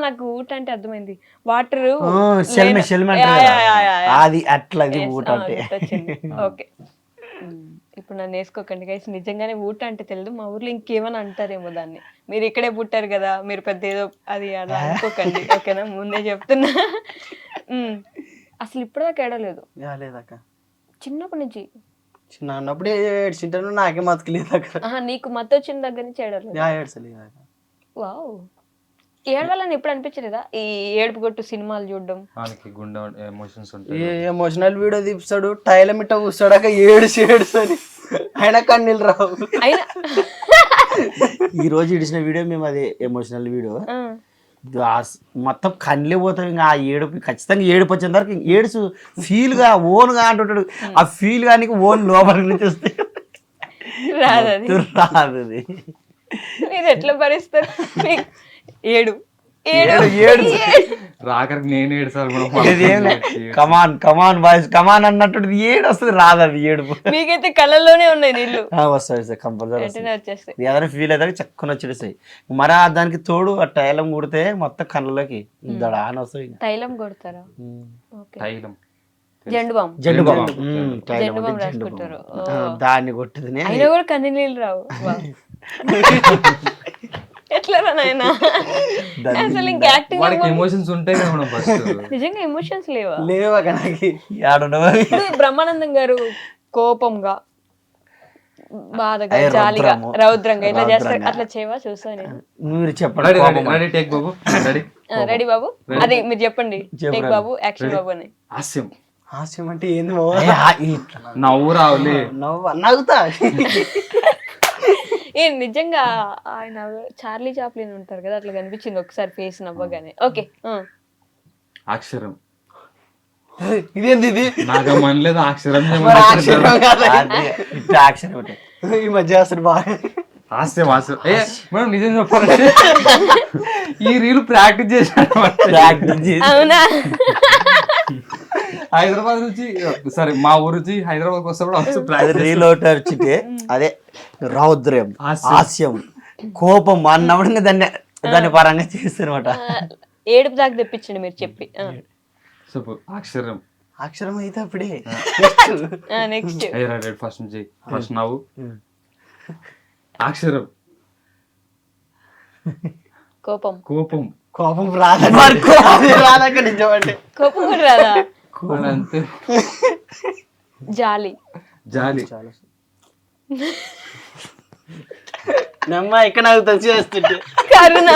నాకు ఊట అంటే అర్థమైంది, వాటర్ అది అట్లా అది ఊట అంటే. ఓకే ఇప్పుడు నన్ను వేసుకోకండి గైస్, నిజంగానే ఊట అంటే తెలియదు. మా ఊర్లో ఇంకేమైనా అంటారేమో దాన్ని. మీరు ఇక్కడే పుట్టారు కదా, మీరు పెద్ద ఏదో అది అలా అనుకోకండి, ఓకేనా? ముందే చెప్తున్నా. అసలు ఇప్పటిదాకా ఏడలేదు లేదక్క, చిన్నప్పటి నుంచి. చిన్న ఉన్నప్పుడే ఏడ్చింటాను, నాకే మతకలేదు అక్కడ. నీకు మత్తు వచ్చిన దగ్గర నుంచి ఏడలేదు. ఏడ్చలేదు. వావ్, ఏడవాలని ఎప్పుడు అనిపించలేదా? ఈ ఏడుపు కొట్టు సినిమాలు చూడడం, వాళ్ళకి గుండె ఎమోషన్స్ ఉంటాయి. ఎమోషనల్ వీడియో తీస్తాడు, టైలం ఇట్ట కూర్చాడు అక్క, ఏడుసని అయినా కన్నీళ్ళు రావు. అయినా ఈ రోజు ఇడిచిన వీడియో మేము అది ఎమోషనల్ వీడియో, మొత్తం కళ్ళే పోతాం. ఇంకా ఆ ఏడుపు ఖచ్చితంగా ఏడుపు వచ్చేంత వరకు ఏడుసు ఫీల్గా ఓన్గా అంటుంటాడు. ఆ ఫీల్ కానీ ఓన్ లోపల నుంచి వస్తే రాదు. రాదు. మీరు ఎట్లా భరిస్తారు? ఏడు రాకరికి నేను ఏడుసాను. కమాన్ కమాన్ బాయ్స్ కమాన్ అన్నట్టు ఏడు వస్తుంది, రాదు అది ఏడుపు. మీకైతే కళ్ళల్లోనే ఉన్నాయి నీళ్ళు. వస్తాయి కంపల్సరీ వచ్చేస్తాయి. ఏదైనా ఫీల్ అయితే చక్కని వచ్చేస్తాయి. మరి దానికి తోడు ఆ టైలం కుడితే మొత్తం కళ్ళలోకి దడ అని వస్తాయి. తైలం కొడతారా? తైలం Zandu balm. Zandu balm Zandu balm రాసుకుంటారు. దాన్ని కొట్టింది అయినా కూడా కన్నీ నీళ్ళు రావు. ఎట్లా నాయనా అసలు ఇంకా యాక్టింగ్ వాడికి ఎమోషన్స్ ఉంటాయి కదా మనం ఫస్ట్. నిజంగా ఎమోషన్స్ లేవా? లేవా నాకు ఇప్పుడు బ్రహ్మానందం గారు కోపంగా, బాధగా, జాలిగా, రౌద్రంగా ఇలా చేస్తారు, అట్లా చేయవా? చూసా నేను. మీరు చెప్పండి. రెడీ టేక్ బాబు, రెడీ రెడీ బాబు, అది మీరు చెప్పండి. టేక్ బాబు, యాక్షన్ బాబు అని. హాస్యం. హాస్యం అంటే ఏంది? నవ్వు రావులే, నవ్వుతా. నిజంగా ఆయన చార్లీ చాప్లిన్ ఉంటారు కదా, అట్లా కనిపించింది ఒకసారి ఫేస్ నవ్వగానే. ఓకే అక్షరం. ఇదేంది ఇది? నాకు మనలేదు అక్షరం. ఈ మధ్య అసలు బాగా హాస్యం హాస్యం. మనం నిజం చెప్పాలంటే ఈ రీల్ ప్రాక్టీస్ చేశాను. అవునా? హైదరాబాద్ నుంచి సరే మా ఊరు నుంచి హైదరాబాద్ వస్తే అదే రౌద్రం, హాస్యం, కోపం అన్నప్పుడు దాన్ని పరంగా చేస్తారన్నమాట. ఏడుపు దాకా తెప్పించండి మీరు చెప్పి. చెప్పు. అక్షరం. అక్షరం అయితే అప్పుడే నెక్స్ట్ ఫస్ట్ నుంచి ఫస్ట్ నవ్వు. అక్షరం. కోపం. కోపం. కోపం రాదక్క, నిజమంటే కోపం కూడా రాదా? అంతే. జాలి. జాలి. నమ్మ ఇక్కడ నాకు తెలిసి చేస్తుంటే. కరుణ.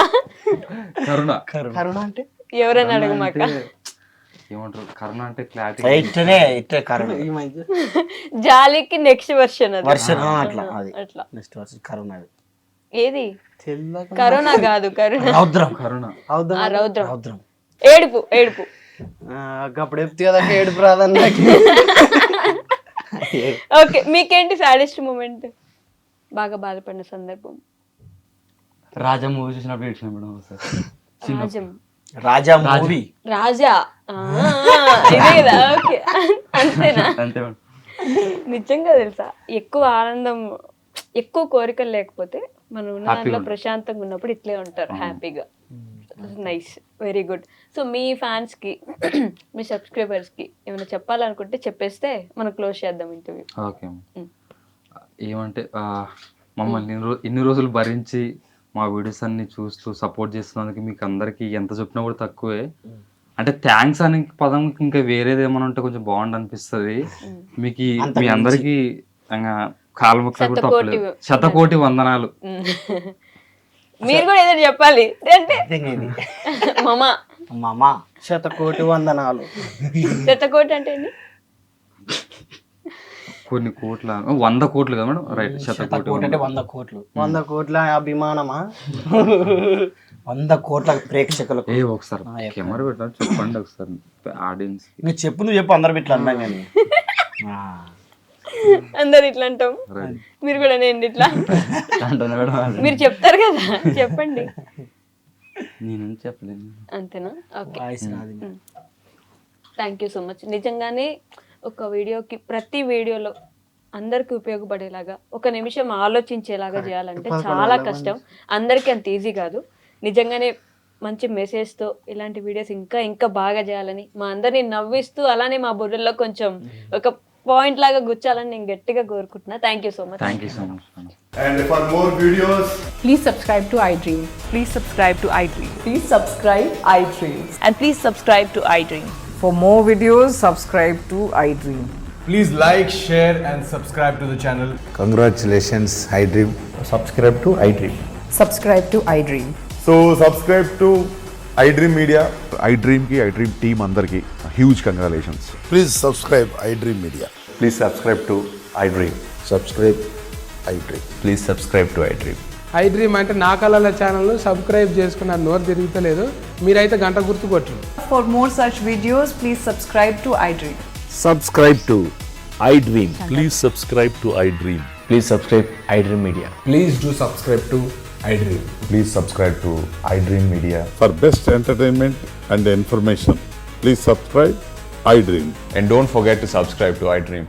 కరుణ. కరుణ అంటే ఎవరైనా అడగమాక. ఏమంటారు కరుణ అంటే క్లారిటీ. కరుణ ఈ మధ్య జాలికి నెక్స్ట్ వర్షన్ అది. అట్లా అది అట్లా నెక్స్ట్ వర్షన్ కరుణ. అది ఏది? కరోనా కాదు, కరుణ. రౌద్రం. కరుణ. రౌద్రం. రౌద్రం. ఏడుపు. ఏడుపు. అప్పుడు చెప్తే కదా ఏడుపు రాదన్న. ఓకే, మీకేంటి సాడెస్ట్ మూమెంట్? బాగా బాధపడిన సందర్భం? రాజా మూవీ చూసినప్పుడు ఏడ్చిన madam sir. Rajam. Raja movie. Raja ఇదే కదా? ఓకే, అంతేనా? అంతే మేడం. నిజంగా తెలుసా, ఎక్కువ ఆనందం, ఎక్కువ కోరికలు లేకపోతే మనం ఉన్న దాంట్లో ప్రశాంతంగా ఉన్నప్పుడు ఇట్లే ఉంటారు, హ్యాపీగా. Nice, very good. సో మీ ఫ్యాన్స్ కి మీ సబ్స్క్రైబర్స్ కి ఏమైనా చెప్పాలనుకుంటే చెప్పేస్తే మనం క్లోజ్ చేద్దాం ఇంటర్వ్యూ. ఓకే. ఏమంటే మమ్మల్ని ఇన్ని రోజులు భరించి మా వీడియోస్ అన్ని చూస్తూ సపోర్ట్ చేస్తున్నందుకు మీకు అందరికి ఎంత చెప్పినా కూడా తక్కువే. అంటే థ్యాంక్స్ అనే పదం ఇంకా వేరేది ఏమైనా ఉంటే కొంచెం బాగుండు అనిపిస్తుంది. మీకు మీ అందరికి కాలుముక్క కూడా తప్పలేదు. 100,000,000 వందనాలు. మీరు కూడా ఏదో చెప్పాలి అంటే మామా. 100,000,000 వందనాలు. 100,000,000 అంటే ఏంటి? కొన్ని కోట్ల 100 కోట్లు కదా మేడం? రైట్. 100,000,000 అంటే 100 కోట్లు. 100 కోట్ల అభిమానమా? 100 కోట్ల ప్రేక్షకులకు. ఒకసారి కెమెరా పెట్టాలి, చెప్పండి ఒకసారి ఆడియన్స్. ఇంకా చెప్పు, నువ్వు చెప్పు, అందరు ఇట్లా అన్నాం కానీ. అందరు ఇట్లా అంటాం, మీరు కూడా నేను ఇట్లా మీరు చెప్తారు కదా, చెప్పండి. నేను చెప్పలేను. అంతేనా? ఓకే, వాయిస్ రాదు ఇంకా. Thank you so much. నిజంగానే ఒక వీడియోకి ప్రతి వీడియోలో అందరికి ఉపయోగపడేలాగా ఒక నిమిషం ఆలోచించేలాగా చేయాలంటే చాలా కష్టం, అందరికీ అంత ఈజీ కాదు. నిజంగానే మంచి మెసేజ్తో ఇలాంటి వీడియోస్ ఇంకా ఇంకా బాగా చేయాలని, మా అందరినీ నవ్విస్తూ అలానే మా బుర్రల్లో కొంచెం ఒక పాయింట్ లాగా గుచ్చాలని నేను గట్టిగా కోరుకుంటున్నా. Thank you so much. Thank you so much. And for more videos, Please subscribe to iDream. Please subscribe to iDream. Please subscribe iDream. And please subscribe to iDream. For more videos, subscribe to iDream. please like, share, and subscribe to the channel. Congratulations iDream. Subscribe to iDream. Subscribe to iDream. So subscribe to iDream Media. iDream की iDream team अंदर की huge congratulations. Please subscribe iDream Media. Please subscribe to iDream. Subscribe iDream. Please subscribe to iDream. iDream అంటే నా కళల channel subscribe చేసుకున్న నోరు తిరుగుతలేదు, మీరైతే గంట గుర్తు కొట్టండి. For more such videos, please subscribe to iDream. Subscribe to iDream. Please subscribe to iDream. Please subscribe iDream Media. Please do subscribe to iDream. Please subscribe to iDream Media. For best entertainment and information, please subscribe iDream. And don't forget to subscribe to iDream.